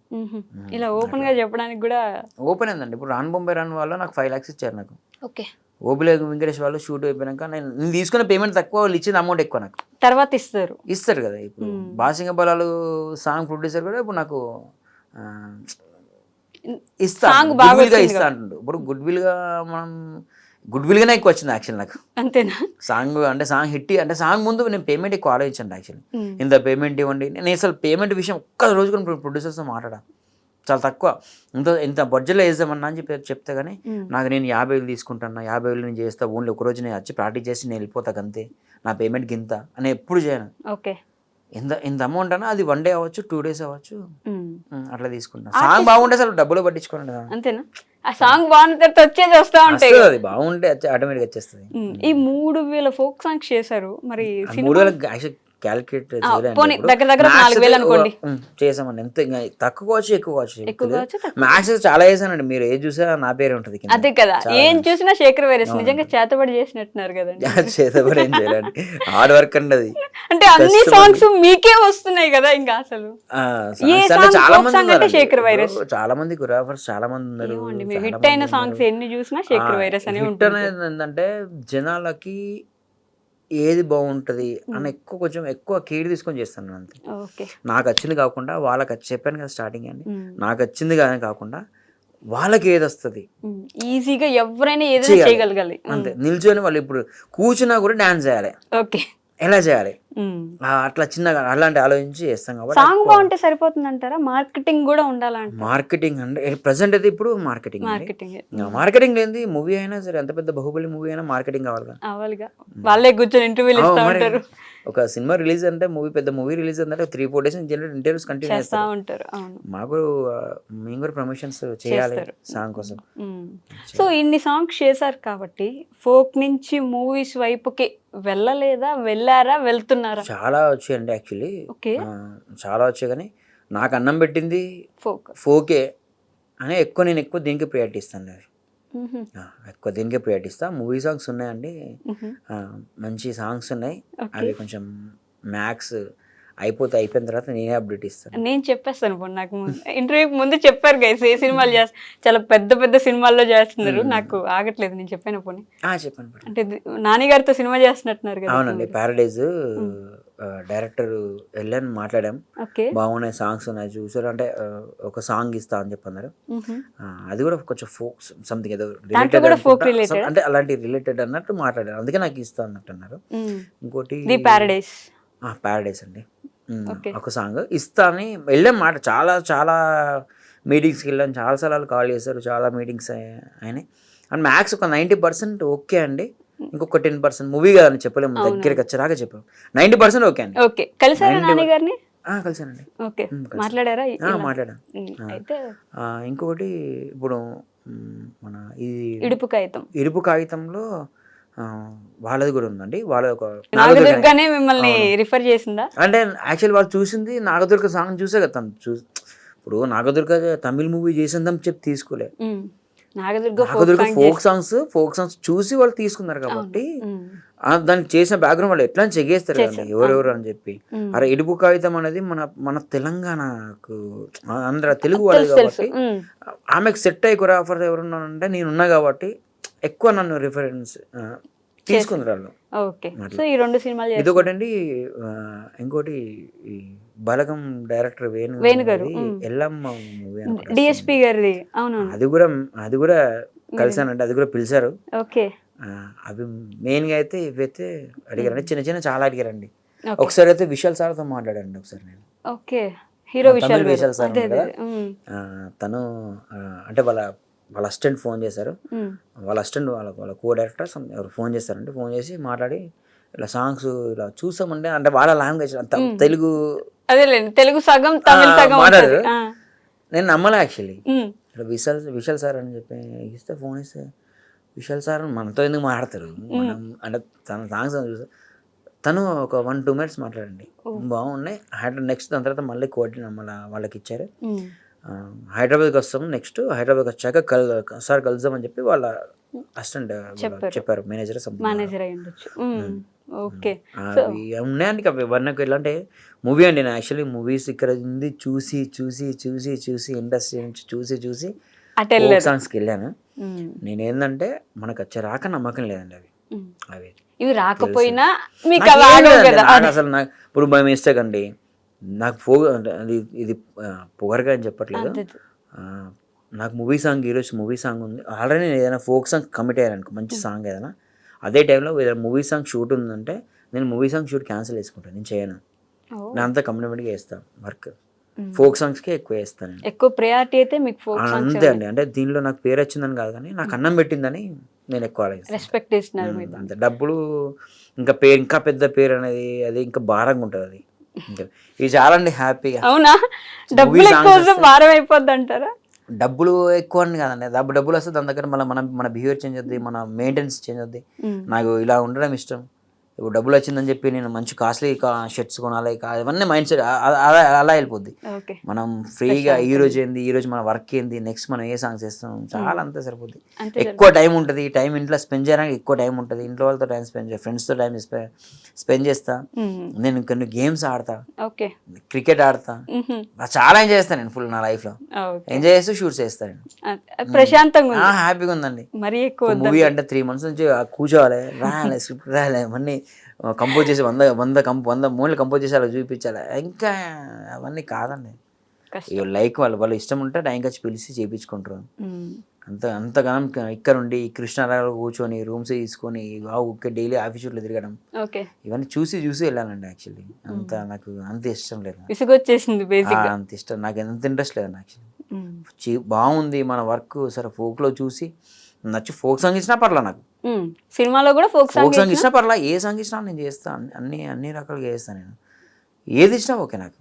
[SPEAKER 1] ఇలా ఓపెన్ గా చెప్పడానికి కూడా
[SPEAKER 2] ఓపెన్ అయిందండి. ఇప్పుడు రాన్ బొంబాయి రాన్ వాళ్ళు నాకు 5 lakhs ఇచ్చారు. నాకు ఓబిలే వెంకటేష్ వాళ్ళు షూట్ అయిపోయాక నేను తీసుకున్న పేమెంట్ తక్కువ, వాళ్ళు ఇచ్చిన అమౌంట్ ఎక్కువ నాకు
[SPEAKER 1] తర్వాత ఇస్తారు
[SPEAKER 2] కదా. ఇప్పుడు బాసింగ బలాలు సాంగ్ ప్రొడ్యూసర్ కూడా ఇప్పుడు నాకు ఇస్తా, గుడ్ విల్ గా ఇస్తా అంటుండు. ఇప్పుడు గుడ్ విల్ గా మనం గుడ్ విల్గానే ఎక్కువ వచ్చింది యాక్చువల్ నాకు
[SPEAKER 1] అంతేనా?
[SPEAKER 2] సాంగ్ హిట్ అంటే సాంగ్ ముందు నేను పేమెంట్ ఎక్కువ ఆలోచించండి యాక్చువల్లీ. ఇంత పేమెంట్ ఇవ్వండి, నేను అసలు పేమెంట్ విషయం ఒక్క రోజు కూడా ప్రొడ్యూసర్స్తో మాట్లాడా, చాలా తక్కువ. ఇంత బడ్జెట్లో వేద్దామన్నా అని చెప్తే కానీ నాకు నేను 50,000 తీసుకుంటాను, 50,000 నేను చేస్తా, ఓన్లీ ఒక రోజు నేను వచ్చి ప్రాక్టీస్ చేసి నేను వెళ్ళిపోతాను అంతే, నా పేమెంట్కి ఇంత అని ఎప్పుడు చేయను.
[SPEAKER 1] ఓకే,
[SPEAKER 2] ఇంత అమౌంట్ అన్నా అది 1 డే అవ్వచ్చు, 2 days అవ్వచ్చు, అట్లా తీసుకుంటాను. సాంగ్ బాగుంటే అసలు డబ్బులు పట్టించుకోండి కదా.
[SPEAKER 1] అంతేనా? ఆ సాంగ్ బాగుంటే వచ్చేది వస్తా ఉంటాయి,
[SPEAKER 2] అది బాగుంటే ఆటోమేటిక్ వచ్చేస్తుంది.
[SPEAKER 1] ఈ 3,000 ఫోక్ సాంగ్స్ చేశారు మరి
[SPEAKER 2] 3,000 క్యాలిక్యులేట్
[SPEAKER 1] దగ్గర దగ్గర 4,000 అనుకోండి
[SPEAKER 2] చేసామండి. ఎంత తక్కువ కావచ్చు ఎక్కువ కావచ్చు, మ్యాథ్స్ చాలా చేశానండి. మీరు ఏది చూసా నా పేరే ఉంటుంది.
[SPEAKER 1] అదే కదా, ఏం చూసినా శేఖర్ వైరస్ నిజంగా చేతబడి చేసినట్టున్నారు కదండి.
[SPEAKER 2] చేతబడి ఏం చేయాలండి, హార్డ్ వర్క్ అండి అది.
[SPEAKER 1] అంటే అన్ని సాంగ్స్ మీకే వస్తున్నాయి కదా, ఇంకా అసలు శేఖర్ వైరస్
[SPEAKER 2] చాలా మంది కొరియోగ్రాఫర్స్ చాలా మంది ఉన్నారు.
[SPEAKER 1] హిట్ అయిన సాంగ్స్ ఎన్ని చూసినా శేఖర్ వైరస్ అని ఉంటుంది.
[SPEAKER 2] ఏంటంటే జనాలకి ఏది బాగుంటుంది అని కొంచెం ఎక్కువ కేర్ తీసుకొని చేస్తాను అంతే. నాకు వచ్చింది కాకుండా వాళ్ళకి చెప్పాను కదా స్టార్టింగ్ అండి, నాకు వచ్చింది కానీ కాకుండా వాళ్ళకి ఏది వస్తుంది
[SPEAKER 1] ఈజీగా ఎవరైనా ఏదైనా చేయగలగాలి
[SPEAKER 2] అంతే. నిల్చొని వాళ్ళు ఇప్పుడు కూర్చున్నా కూడా డాన్స్ చేయాలి,
[SPEAKER 1] ఓకే
[SPEAKER 2] ఎలా చేయాలి అట్లా చిన్నగా అలాంటి ఆలోచించి చేస్తాం కాబట్టి.
[SPEAKER 1] సాంగ్ బాగుంటే సరిపోతుంది అంటారా? మార్కెటింగ్ కూడా ఉండాలంట.
[SPEAKER 2] మార్కెటింగ్ అంటే ప్రెసెంట్ అయితే ఇప్పుడు మార్కెటింగ్ లేని మూవీ అయినా సరే, ఎంత పెద్ద బాహుబలి మూవీ అయినా మార్కెటింగ్ కావాలిగా.
[SPEAKER 1] వాళ్ళే కూర్చొని ఇంటర్వ్యూలు ఇస్తా ఉంటారు.
[SPEAKER 2] ఒక సినిమా రిలీజ్ అంటే పెద్ద మూవీ రిలీజ్ అంటే 3-4 days ఇంటర్వ్యూస్ కంటిన్యూ చేస్తా ఉంటారు. మాకు మేము కూడా ప్రమోషన్స్ చేయాలి సాంగ్ కోసం.
[SPEAKER 1] సో ఇన్ని సాంగ్స్ చేశారు కాబట్టి ఫోక్ నుంచి మూవీస్ వైపుకి వెళ్ళారా వెళ్తున్నారా?
[SPEAKER 2] చాలా వచ్చాయండి యాక్చువల్లీ, చాలా వచ్చాయి. కానీ నాకు అన్నం పెట్టింది ఫోకే అని నేను ఎక్కువ దీనికి ప్రియారిటీ ఇస్తాను. ఎక్కువ దీనికే ప్రియారిటీ ఇస్తా. మూవీ సాంగ్స్ ఉన్నాయండి, మంచి సాంగ్స్ ఉన్నాయి. అవి కొంచెం మ్యాక్స్ అయిపోయిన తర్వాత నేనే అప్డేట్ ఇస్తాను.
[SPEAKER 1] నేను చెప్పేస్తాను. నాకు ఇంటర్వ్యూకి ముందు చెప్పారు గైస్, ఏ సినిమాలు చాలా పెద్ద సినిమాల్లో చేస్తున్నారు, నాకు ఆగట్లేదు. నేను చెప్పాను పోనీ
[SPEAKER 2] చెప్పాను.
[SPEAKER 1] అంటే నాని గారితో సినిమా చేస్తున్నట్టున్నారు కదా.
[SPEAKER 2] అవునండి, ప్యారడైజ్ డైరెక్టర్ వెళ్ళని మాట్లాడాం, బాగున్నాయి సాంగ్స్ ఉన్నాయి చూసారు అంటే ఒక సాంగ్ ఇస్తా అని చెప్పన్నారు. అది కూడా కొంచెం ఫోక్ సంథింగ్ ఏదో రిలేటెడ్ అంటే అలాంటి రిలేటెడ్ అన్నట్టు మాట్లాడారు, అందుకే నాకు ఇస్తా అన్నట్టు అన్నారు. ఇంకోటి ప్యారడైజ్ అండి, ఒక సాంగ్ ఇస్తా అని వెళ్ళాం మాట. చాలా మీటింగ్స్కి వెళ్ళాను, చాలా సార్లు కాల్ చేశారు, చాలా మీటింగ్స్ అయినాయి. అండ్ మ్యాక్స్ ఒక 90% ఓకే అండి, ఇంకొక 10% మూవీ కదా అని చెప్పలేము, దగ్గరికి వచ్చేలాగా చెప్పాము. 90% ఓకే అండి.
[SPEAKER 1] ఓకే, కలిసారా నాని గారిని?
[SPEAKER 2] కలిసానండి.
[SPEAKER 1] ఓకే, మాట్లాడారా?
[SPEAKER 2] మాట్లాడాను. ఇంకొకటి ఇప్పుడు మన ఇది ఇడుపు కాగితంలో వాళ్ళది కూడా ఉందండి. వాళ్ళ ఒక
[SPEAKER 1] నాగదుర్గనే మిమ్మల్ని రిఫర్ చేసిందా?
[SPEAKER 2] అంటే యాక్చువల్లీ వాళ్ళు చూసింది నాగదుర్గ సాంగ్ చూసే కదా తను. ఇప్పుడు నాగదుర్గ తమిళ్ మూవీ చేసిందని చెప్పి తీసుకోలే, నాగదుర్గ ఫోక్ సాంగ్స్ చూసి వాళ్ళు తీసుకున్నారు కాబట్టి దానికి చేసిన బ్యాక్గ్రౌండ్ వాళ్ళు ఎట్లా చెక్ చేస్తారు కదా ఎవరెవరు అని చెప్పి. అరే ఇడుపు కాగితం అనేది మన తెలంగాణకు ఆంధ్ర తెలుగు వాళ్ళు కాబట్టి ఆమెకు సెట్ అయ్యి కొరియోగ్రాఫర్ ఎవరున్నానంటే నేనున్నా కాబట్టి ఎక్కువ నన్ను రిఫరెన్స్ తీసుకున్నారు వాళ్ళు. ఇదొకటి అండి. ఇంకోటి బలగం డైరెక్టర్ వేణు గారు ఎల్లమ్మ మూవీ
[SPEAKER 1] డిఎస్పీ గారిది,
[SPEAKER 2] అది కూడా కలిసానండి, అది కూడా పిలిచారు. అవి మెయిన్ గా అయితే ఇవైతే అడిగారండి, చిన్న చాలా అడిగారండి. ఒకసారి అయితే విశాల్ సార్తో మాట్లాడానండి. ఒకసారి నేను విశాల్ సార్ తను అంటే వాళ్ళ అసిస్టెంట్ ఫోన్ చేశారు, వాళ్ళ అసిస్టెంట్ వాళ్ళ కో డైరెక్టర్ ఎవరు ఫోన్ చేశారంటే, ఫోన్ చేసి మాట్లాడి ఇలా సాంగ్స్ ఇలా చూసామంటే అంటే వాళ్ళ లాంగ్వేజ్
[SPEAKER 1] తెలుగు సగం తమిళ సగం
[SPEAKER 2] మాట్లాడారు. నేను నమ్మలే యాక్చువల్లీ. విశాల్ సార్ అని చెప్పి ఇస్తే ఫోన్ ఇస్తే విశాల్ సార్ మనతో ఎందుకు మాట్లాడతారు అంటే తన సాంగ్స్ చూస్తే తను ఒక 1-2 minutes మాట్లాడండి, బాగున్నాయి. నెక్స్ట్ దాని తర్వాత మళ్ళీ కోఆర్డినేట్ మళ్ళీ వాళ్ళకి ఇచ్చారు. హైదరాబాద్కి వస్తాము, నెక్స్ట్ హైదరాబాద్కి వచ్చాక సార్ కలుద్దాం అని చెప్పి వాళ్ళ అసిస్టెంట్ చెప్పారు, మేనేజర్ ఉన్నాయండి. ఇవన్నీ ఎలా అంటే మూవీ అండి, నేను యాక్చువల్లీ మూవీస్ ఇక్కడ ఉంది చూసి ఇండస్ట్రీ నుంచి చూసి సాంగ్స్కి వెళ్ళాను. నేను ఏంటంటే మనకు వచ్చే రాక నమ్మకం లేదండి అవి
[SPEAKER 1] ఇవి రాకపోయినా
[SPEAKER 2] అసలు నాకు ఇప్పుడు బై మిస్టేక్ అండి, నాకు ఇది పొగరగా అని చెప్పట్లేదు, నాకు మూవీ సాంగ్ ఈరోజు మూవీ సాంగ్ ఉంది ఆల్రెడీ నేను ఏదైనా ఫోక్ సాంగ్ కమిట్ అయ్యాను అనుకో మంచి సాంగ్ ఏదైనా అదే టైంలో ఏదైనా మూవీ సాంగ్ షూట్ ఉందంటే నేను మూవీ సాంగ్ షూట్ క్యాన్సిల్ చేసుకుంటాను, నేను చేయను. నేను అంతా కమిట్మెంట్గా వేస్తాను వర్క్. ఫోక్ సాంగ్స్కే ఎక్కువ వేస్తాను నేను.
[SPEAKER 1] ఎక్కువ ప్రయారిటీ అయితే మీకు ఫోక్ సాంగ్స్
[SPEAKER 2] అంతే అండి. అంటే దీనిలో నాకు పేరు వచ్చిందని కాదు కానీ నాకు అన్నం పెట్టిందని నేను ఎక్కువ ఆలోచిస్తాను.
[SPEAKER 1] రెస్పెక్ట్ ఇస్తున్నారు మీరు.
[SPEAKER 2] అంతే. డబ్బులు ఇంకా పేరు ఇంకా పెద్ద పేరు అనేది అది ఇంకా భారంగా ఉంటుంది అది. ఇది చాలా అండి హ్యాపీగా.
[SPEAKER 1] అవునా, డబ్బులు ఎక్కువ భారం అయిపోద్ది అంటారా?
[SPEAKER 2] డబ్బులు ఎక్కువ అని కాదండి, డబ్బులు వస్తే దాని దగ్గర మళ్ళీ మన బిహేవియర్ చేంజ్ అవుద్ది, మన మెయింటెనెన్స్ చేంజ్ అవుద్ది. నాకు ఇలా ఉండడం ఇష్టం. ఇప్పుడు డబ్బులు వచ్చిందని చెప్పి నేను మంచి కాస్ట్లీ షర్ట్స్ కొనాలి అవన్నీ మైండ్ సెట్ అలా వెళ్ళిపోద్ది. మనం ఫ్రీగా ఈ రోజు ఏంది, ఈ రోజు మన వర్క్ ఏంది, నెక్స్ట్ మనం ఏ సాంగ్స్ చేస్తాం చాలా అంతే సరిపోద్ది. ఎక్కువ టైం ఉంటుంది, టైం ఇంట్లో స్పెండ్ చేయడానికి ఎక్కువ టైం ఉంటుంది. ఇంట్లో వాళ్ళతో టైం స్పెండ్ చేస్తా, ఫ్రెండ్స్తో టైం స్పెండ్ చేస్తా. నేను కొన్ని గేమ్స్ ఆడతా, క్రికెట్ ఆడతా, చాలా ఎంజాయ్ చేస్తాను నేను ఫుల్ నా లైఫ్లో. ఎంజాయ్ చేస్తూ షూట్స్ చేస్తాను నేను.
[SPEAKER 1] ప్రశాంతంగా
[SPEAKER 2] హ్యాపీగా ఉందండి.
[SPEAKER 1] మరి ఎక్కువ
[SPEAKER 2] మూవీ అంటే 3 months నుంచి కూర్చోవాలి, రాయాలి, స్క్రిప్ట్ రాయాలి, అవన్నీ కంపోజ్ చేసి 100 మూవీలు కంపోజ్ చేసి అలా చూపించాలి. ఇంకా అవన్నీ కాదండి. లైక్ వాళ్ళు ఇష్టం ఉంటే టైం వచ్చి పిలిచి చేయించుకుంటారు. అంతగానం ఇక్కడ ఉండి కృష్ణారావు కూర్చొని రూమ్స్ తీసుకొని డైలీ ఆఫీస్ షూట్లు తిరగడం ఇవన్నీ చూసి వెళ్ళానండి. యాక్చువల్లీ నాకు అంత ఇష్టం లేదు, అంత ఇష్టం నాకు ఎంత ఇంట్రెస్ట్ లేదు యాక్చువల్లీ. బాగుంది మన వర్క్ సరే ఫోక్లో చూసి నచ్చి ఫోక్ సాంగ్ ఇచ్చినా పర్లా, నాకు
[SPEAKER 1] సినిమాలో కూడా ఫోక్
[SPEAKER 2] సాంగ్ ఇచ్చినా పర్లా, ఏ సాంగ్ ఇచ్చినా నేను చేస్తాను, అన్ని రకాలుగా చేస్తాను నేను, ఏది ఇచ్చినా ఓకే నాకు.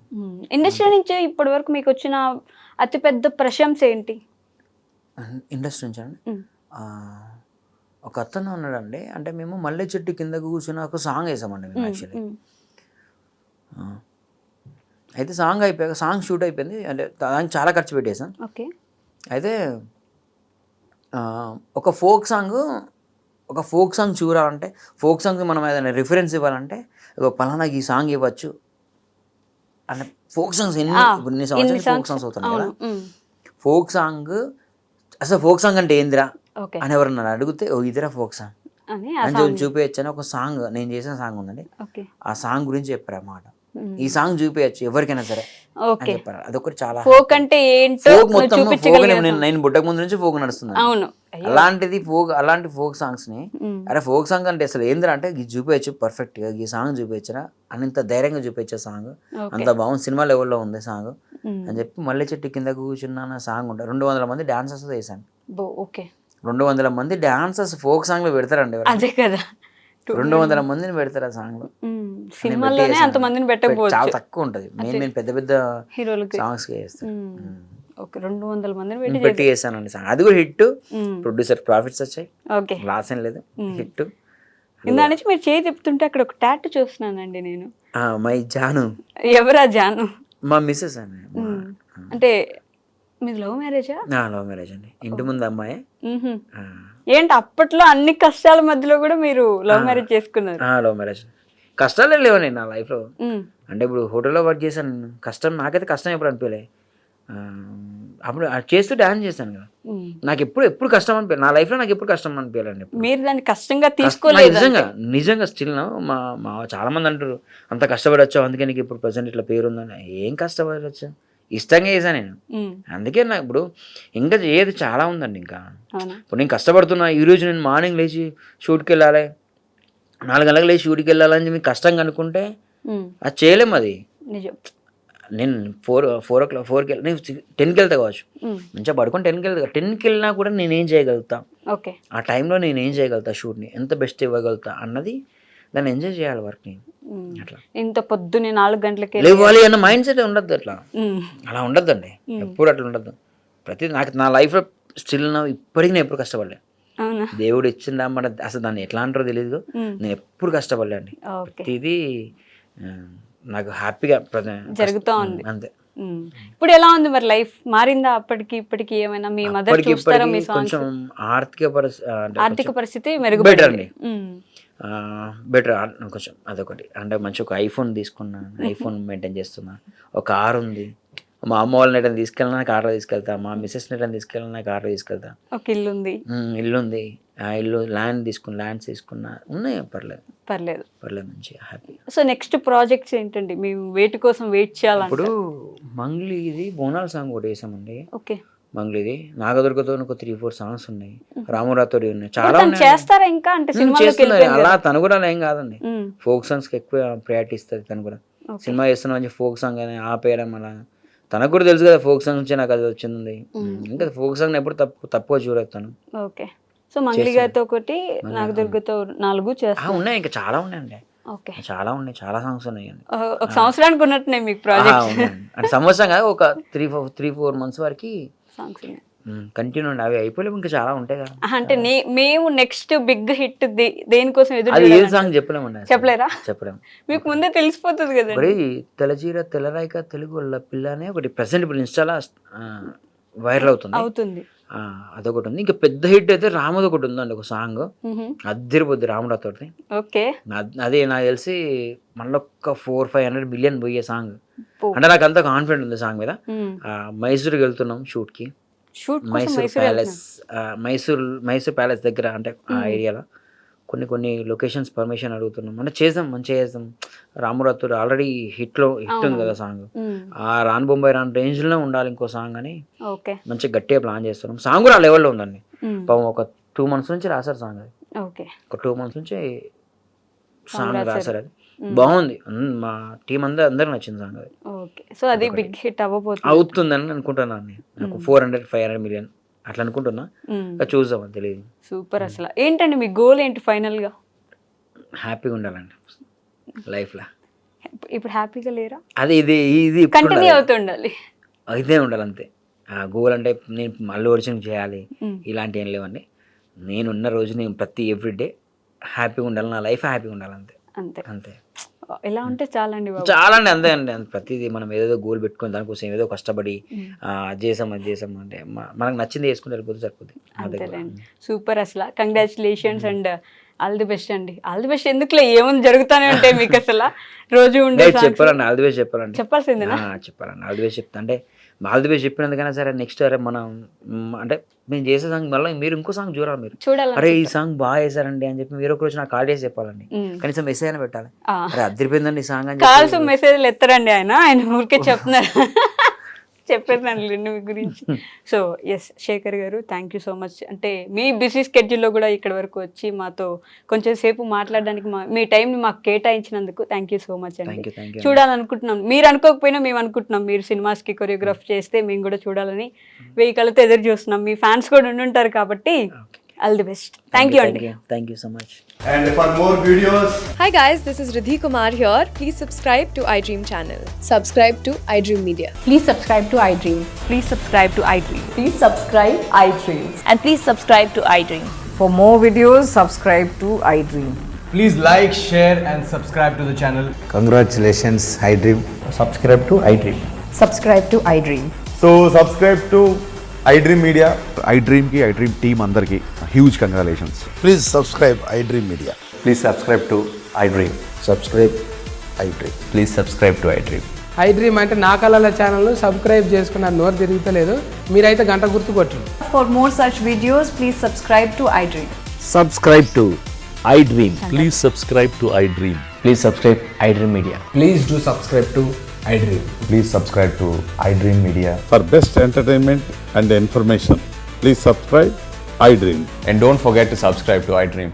[SPEAKER 1] ఇండస్ట్రీ నుంచి ఇప్పటి వరకు మీకు వచ్చిన అతిపెద్ద ప్రశంస ఏంటి?
[SPEAKER 2] ఇండస్ట్రీ నుంచి అండి ఒక అతను ఉన్నాడండి, అంటే మేము మల్లె చెట్టు కింద కూర్చుని ఒక సాంగ్ వేసామండి మేము యాక్చువల్లీ. అయితే సాంగ్ అయిపోయాక సాంగ్ షూట్ అయిపోయింది, అంటే దానికి చాలా ఖర్చు పెట్టేసాం. అయితే ఒక ఫోక్ సాంగ్ చూడాలంటే, ఫోక్ సాంగ్ మనం ఏదైనా రిఫరెన్స్ ఇవ్వాలంటే పలానా ఈ సాంగ్ ఇవ్వచ్చు అంటే ఫోక్ సాంగ్స్ ఎన్ని సంవత్సరాలు ఫోక్ సాంగ్స్ అవుతున్నాయి కదా. ఫోక్ సాంగ్ అసలు ఫోక్ సాంగ్ అంటే ఏందిరా అని ఎవరన్నా అడిగితే ఇదిరా ఫోక్ సాంగ్ అని చూపించచ్చు అని ఒక సాంగ్ నేను చేసిన సాంగ్ ఉందండి. ఆ సాంగ్ గురించి చెప్పారు అన్నమాట. ఈ సాంగ్ చూపించచ్చు ఎవరికైనా సరే అని చెప్పారు. అదొకటి చాలా
[SPEAKER 1] ఫోక్ అంటే
[SPEAKER 2] ఫోక్ మొత్తం నేను బుట్టక ముందు నుంచి ఫోక్ నడుస్తుంది. అలాంటి ఫోక్ సాంగ్స్ ని అరే ఫోక్ సాంగ్ అంటే అసలు ఏంద్రా అంటే ఇది చూపించచ్చు పర్ఫెక్ట్ గా, ఈ సాంగ్ చూపించరా అని ఇంత ధైర్యంగా చూపించే సాంగ్, అంత బాగుంది, సినిమా లెవెల్లో ఉంది సాంగ్ అని చెప్పి మల్లె చెట్టు కింద కూర్చున్న సాంగ్ ఉంటుంది. 200 మంది డాన్సర్స్ వేసాను. 200 మంది డాన్సర్స్ ఫోక్ సాంగ్ లో పెడతారండి, 200 మందిని పెడతారు ఆ సాంగ్ లో.
[SPEAKER 1] సినిమాలోనే అంత మందిని పెట్టకపోవచ్చు,
[SPEAKER 2] చాలా తక్కువ ఉంటుంది. నేను పెద్ద పెద్ద సాంగ్స్ చేస్తాను.
[SPEAKER 1] 200 మందిని
[SPEAKER 2] పెట్టి చేస్తానండి సాంగ్, అది కూడా హిట్. ప్రొడ్యూసర్ ప్రాఫిట్స్ వచ్చాయి, లాస్ ఏం లేదు, హిట్.
[SPEAKER 1] ఇందా నుంచి మీరు చేయి చెప్తుంటే అక్కడ ఒక టాటూ చూస్తున్నానండి నేను.
[SPEAKER 2] మై జాను.
[SPEAKER 1] ఎవరా జాను?
[SPEAKER 2] మా మిస్సెస్ అండి.
[SPEAKER 1] అంటే మీది లవ్ మ్యారేజా?
[SPEAKER 2] లవ్ మ్యారేజ్ అండి, ఇంటి ముందు అమ్మాయి.
[SPEAKER 1] ఏంటి అప్పట్లో అన్ని కష్టాల మధ్యలో కూడా మీరు లవ్ మ్యారేజ్ చేసుకున్నారు?
[SPEAKER 2] Love marriage. కష్టాలే లేవండి నా లైఫ్లో. అంటే ఇప్పుడు హోటల్లో వర్క్ చేశాను, కష్టం నాకైతే కష్టం ఎప్పుడు అనిపించలే. అప్పుడు చేస్తూ డాన్స్ చేశాను కదా, నాకు ఎప్పుడు కష్టం అనిపించలేదు నా లైఫ్లో, నాకు ఎప్పుడు కష్టం అనిపించాలండి.
[SPEAKER 1] మీరు దాన్ని కష్టంగా తీసుకోలేదు?
[SPEAKER 2] నిజంగా స్టిల్ మా చాలా మంది అంటారు అంత కష్టపడొచ్చావు అందుకే నీకు ఇప్పుడు ప్రజెంట్ ఇట్లా పేరు ఉందని. ఏం కష్టపడొచ్చా, ఇష్టంగా చేశాను నేను. అందుకే నాకు ఇప్పుడు ఇంకా ఏది చాలా ఉందండి. ఇంకా ఇప్పుడు నేను కష్టపడుతున్నా, ఈరోజు నేను మార్నింగ్ లేచి షూట్కి వెళ్ళాలి, 4 గంటలకు లేచి షూట్కి వెళ్ళాలని చెప్పి కష్టంగా అనుకుంటే అది చేయలేము. అది నేను 4కి వెళ్ళి నేను 10కి వెళ్తా కావచ్చు, మంచిగా పడుకొని 10కి వెళ్ళినా కూడా నేనేం చేయగలుగుతా, ఆ టైంలో నేను ఏం చేయగలుగుతా, షూట్ని ఎంత బెస్ట్ ఇవ్వగలుగుతా అన్నది, దాన్ని ఎంజాయ్ చేయాలి వర్క్ని. అట్లా
[SPEAKER 1] ఇంత పొద్దున్నే 4 గంటలకి
[SPEAKER 2] లేవాలి అన్న మైండ్ సెట్ ఉండద్దు. అలా ఉండద్దండి, ఎప్పుడు అట్లా ఉండద్దు. నాకు నా లైఫ్లో స్టిల్ ఇప్పటికీ నేను ఎప్పుడు కష్టపడలే. దేవుడు ఇచ్చిందా మన అసలు దాన్ని ఎట్లా అంటారో తెలియదు, నేను ఎప్పుడు కష్టపడలే అండి. ప్రతిదీ నాకు హ్యాపీగా
[SPEAKER 1] జరుగుతూ ఉంది
[SPEAKER 2] అంతే.
[SPEAKER 1] ఇప్పుడు ఎలా ఉంది మరి లైఫ్, మారిందా అప్పటికి ఇప్పటికి ఏమైనా? మీ మదర్ చూస్తారా మీ సాంగ్స్?
[SPEAKER 2] కొంచెం
[SPEAKER 1] ఆర్థిక పరిస్థితి
[SPEAKER 2] బెటర్ అండి, బెటర్ కొంచెం. అదొకటి అంటే మంచి ఒక ఐఫోన్ తీసుకున్నాను, ఐఫోన్ మెయింటైన్ చేస్తున్నా. ఒక కార్ ఉంది, మా అమ్మ వాళ్ళని ఎటైనా తీసుకెళ్ళినా కార్లో తీసుకెళ్తా, మా మిస్సెస్ని ఎటైనా తీసుకెళ్ళినా కార్లో తీసుకెళ్తా.
[SPEAKER 1] ఒక ఇల్లు ఉంది,
[SPEAKER 2] ఆ ఇల్లు ల్యాండ్స్ తీసుకున్నా, ఉన్నాయి. పర్లేదు మంచిగా హ్యాపీ.
[SPEAKER 1] సో నెక్స్ట్ ప్రాజెక్ట్స్ ఏంటండి? మేము వేటి కోసం వెయిట్ చేయాలి?
[SPEAKER 2] ఇప్పుడు మంగ్లీ ఇది బోనాల సాంగ్ ఒకటి వేసామండి. మంగ్లీది. నాగదుర్గతో ఒక 3-4 సాంగ్స్ ఉన్నాయి, రామురాతో ఉన్నాయి, చాలా
[SPEAKER 1] తను
[SPEAKER 2] ఉన్నాయి.
[SPEAKER 1] చేస్తారా ఇంకా అంటే సినిమాలోకి
[SPEAKER 2] చేస్తున్నారు
[SPEAKER 1] వెళ్ళిపోయింది
[SPEAKER 2] అలా.
[SPEAKER 1] కదా?
[SPEAKER 2] తను కూడా అలా ఏం కాదండి,
[SPEAKER 1] ఉమ్,
[SPEAKER 2] ఫోక్ సాంగ్స్కి ఎక్కువ ప్రయారిటీ ఇస్తుంది తను కూడా.
[SPEAKER 1] ఓకే.
[SPEAKER 2] సినిమా చేస్తున్నా అని ఫోక్ సాంగ్ అని ఆపేయడం అలా. తనకు కూడా తెలుసు కదా ఫోక్ సాంగ్ నుంచి నాకు అది వచ్చింది. ఇంకా ఫోక్ సాంగ్ ఎప్పుడు తప్పుగా చూడదు తను.
[SPEAKER 1] ఓకే. సో మంగ్లీ గారితో ఒకటి, నాగదుర్గతో 4 చేస్తా.
[SPEAKER 2] ఉన్నాయి, ఇంకా చాలా ఉన్నాయండి,
[SPEAKER 1] ఓకే.
[SPEAKER 2] చాలా ఉన్నాయి, చాలా సాంగ్స్ ఉన్నాయి.
[SPEAKER 1] ఒక సంవత్సరానికి ఉన్నట్టున్నాయి మీకు ప్రాజెక్ట్
[SPEAKER 2] అంటే సంవత్సరం కాదు, ఒక 3-4 మంత్స్ వరకు
[SPEAKER 1] సాంగ్స్ ఉన్నాయి.
[SPEAKER 2] కంటిన్యూ ఉండి అవి అయిపోలేవు, ఇంకా చాలా ఉంటాయి కదా.
[SPEAKER 1] అంటే మేము నెక్స్ట్ బిగ్ హిట్ దేనికోసం ఎదురు
[SPEAKER 2] అది ఏ
[SPEAKER 1] చూడాలి?
[SPEAKER 2] సాంగ్ చెప్పలేమండి అసలు.
[SPEAKER 1] చెప్పలేరా?
[SPEAKER 2] చెప్పలేము.
[SPEAKER 1] మీకు ముందే తెలిసిపోతుంది కదండి.
[SPEAKER 2] మరి తెల్లచీర తెల్లరాయిక తెలుగు వాళ్ళ పిల్ల అనే ఒకటి ప్రెసెంట్ ఇప్పుడు ఇన్స్టాలో వైరల్ అవుతుంది.
[SPEAKER 1] అవుతుంది.
[SPEAKER 2] అదొకటి ఉంది. ఇంకా పెద్ద హిట్ అయితే రాముది ఒకటి ఉందండి, ఒక సాంగ్ అద్దరిపోద్ది రాముడితో.
[SPEAKER 1] ఓకే.
[SPEAKER 2] అదే నాకు తెలిసి మళ్ళీ ఒక 400-500 మిలియన్ పోయే సాంగ్. అంటే నాకు అంత కాన్ఫిడెంట్ ఉంది సాంగ్ మీద. మైసూర్కి వెళ్తున్నాం షూట్కి,
[SPEAKER 1] shoot
[SPEAKER 2] Mysore palace, Mysore palace దగ్గర, అంటే ఆ ఏరియాలో కొన్ని లొకేషన్స్ పర్మిషన్ అడుగుతున్నాం. అంటే చేద్దాం, మంచిగా చేద్దాం. రామురాతో ఆల్రెడీ హిట్ ఉంది కదా సాంగ్, ఆ రాన్ బొంబాయి రాన్ రేంజ్లో ఉండాలి ఇంకో సాంగ్ అని
[SPEAKER 1] ఓకే.
[SPEAKER 2] మంచిగా గట్టిగా ప్లాన్ చేస్తున్నాం. సాంగ్ కూడా ఆ లెవెల్లో ఉందండి. పాపం ఒక 2 months నుంచి రాశారు సాంగ్. అది
[SPEAKER 1] ఓకే.
[SPEAKER 2] ఒక 2 months నుంచి సాంగ్ రాశారు. అది బాగుంది, మా టీం అందరికి నచ్చింది సాంగ్. అది
[SPEAKER 1] ఓకే. సో అది బిగ్ హిట్ అవ్వబోతుంది.
[SPEAKER 2] అవుతుందని అనుకుంటున్నాను నేను. నాకు 400-500 మిలియన్ అట్లా అనుకుంటున్నా, చూద్దాం, అని తెలియదు.
[SPEAKER 1] సూపర్. అసలు ఏంటండి మీ గోల్ ఏంటి ఫైనల్ గా?
[SPEAKER 2] హ్యాపీగా ఉండాలండి లైఫ్లో.
[SPEAKER 1] ఇప్పుడు హ్యాపీగా లేరా?
[SPEAKER 2] అది ఇది
[SPEAKER 1] కంటిన్యూ అవుతుండాలి,
[SPEAKER 2] అయితే ఉండాలి అంతే. ఆ గోల్ అంటే నేను మళ్ళీ ఒరిజినల్ చేయాలి ఇలాంటి ఏం లేవండి. నేనున్న రోజు నేను ప్రతి ఎవ్రీడే హ్యాపీగా ఉండాలి, నా లైఫ్ హ్యాపీగా ఉండాలి అంతే.
[SPEAKER 1] అంతే
[SPEAKER 2] అంతే.
[SPEAKER 1] ఎలా ఉంటే చాలండి బాబు.
[SPEAKER 2] చాలా అండి, అంతే అండి. ప్రతిదీ మనం ఏదో గోల్ పెట్టుకుని దానికోసం ఏదో కష్టపడి అది చేసాం అంటే మనకు నచ్చింది చేసుకుంటే సరిపోతుంది.
[SPEAKER 1] అంతేలేండి. సూపర్. అసలు congratulations and all the best అండి. ఆల్ ది బెస్ట్ ఎందుకులే, ఏముంది జరుగుతానే ఉంటాయి మీకు అసలు రోజు ఉండే.
[SPEAKER 2] చెప్పాలండి ఆల్ ది బెస్ట్, చెప్పాలండి,
[SPEAKER 1] చెప్పాల్సిందేనా?
[SPEAKER 2] చెప్పాలండి ఆల్ ది బెస్ట్ చెప్తా. అంటే ఆల్ ది బెస్ట్ చెప్పినందుకైనా సరే నెక్స్ట్ అరే మనం అంటే మేము చేసే సాంగ్ మళ్ళీ మీరు ఇంకో సాంగ్ చూడాలి, మీరు
[SPEAKER 1] చూడాలి.
[SPEAKER 2] అరే ఈ సాంగ్ బాగా చేశారండి అని చెప్పి మీరు ఒక రోజు నాకు కాల్ చేసి చెప్పాలండి. కనీసం మెసేజ్ అయినా పెట్టాలి, అరే అద్దరిపోయిందండి ఈ సాంగ్ అని.
[SPEAKER 1] కాల్స్ మెసేజ్లు ఎత్తారండి ఆయన ఊరికే చెప్తున్నారు. చెప్పేసాను మీ గురించి. సో ఎస్ శేఖర్ గారు, థ్యాంక్ యూ సో మచ్. అంటే మీ బిజీ స్కెడ్యూల్లో కూడా ఇక్కడ వరకు వచ్చి మాతో కొంచెం సేపు మాట్లాడడానికి మీ టైంని మాకు కేటాయించినందుకు థ్యాంక్ యూ సో మచ్ అండి. చూడాలనుకుంటున్నాం, మీరు అనుకోకపోయినా మేము అనుకుంటున్నాం, మీరు సినిమాస్కి కొరియోగ్రాఫ్ చేస్తే మేము కూడా చూడాలని 1000 కళ్ళతో ఎదురు చూస్తున్నాం. మీ ఫ్యాన్స్ కూడా ఉండుంటారు కాబట్టి all the best. Thank you అండి.
[SPEAKER 2] Thank you so much.
[SPEAKER 3] And for more videos,
[SPEAKER 4] Hi guys, this is Riddhi Kumar here. Please subscribe to iDream channel. Subscribe to iDream Media.
[SPEAKER 5] Please subscribe to iDream.
[SPEAKER 6] Please subscribe to iDream.
[SPEAKER 5] Please subscribe iDream.
[SPEAKER 6] And please subscribe to iDream.
[SPEAKER 5] For more videos, subscribe to iDream.
[SPEAKER 3] please like, share and subscribe to the channel.
[SPEAKER 7] Congratulations, iDream. Subscribe to iDream.
[SPEAKER 5] Subscribe to iDream.
[SPEAKER 3] So subscribe to iDream Media.
[SPEAKER 8] iDream team అందరికి huge congratulations.
[SPEAKER 7] Please subscribe iDream Media.
[SPEAKER 8] Please subscribe to iDream.
[SPEAKER 7] Subscribe iDream.
[SPEAKER 8] Please subscribe to iDream.
[SPEAKER 9] iDream అంటే నా కళల channel subscribe చేసుకున్న నోరు తిరుగుతలేదు, మీరైతే గంట గుర్తు కొట్టండి.
[SPEAKER 5] For more such videos, please subscribe to iDream.
[SPEAKER 7] Subscribe to iDream.
[SPEAKER 8] Please subscribe to iDream.
[SPEAKER 7] Please subscribe iDream Media.
[SPEAKER 3] Please do subscribe to iDream.
[SPEAKER 8] Please subscribe to iDream Media.
[SPEAKER 10] For best entertainment and information, please subscribe iDream.
[SPEAKER 8] And don't forget to subscribe to iDream.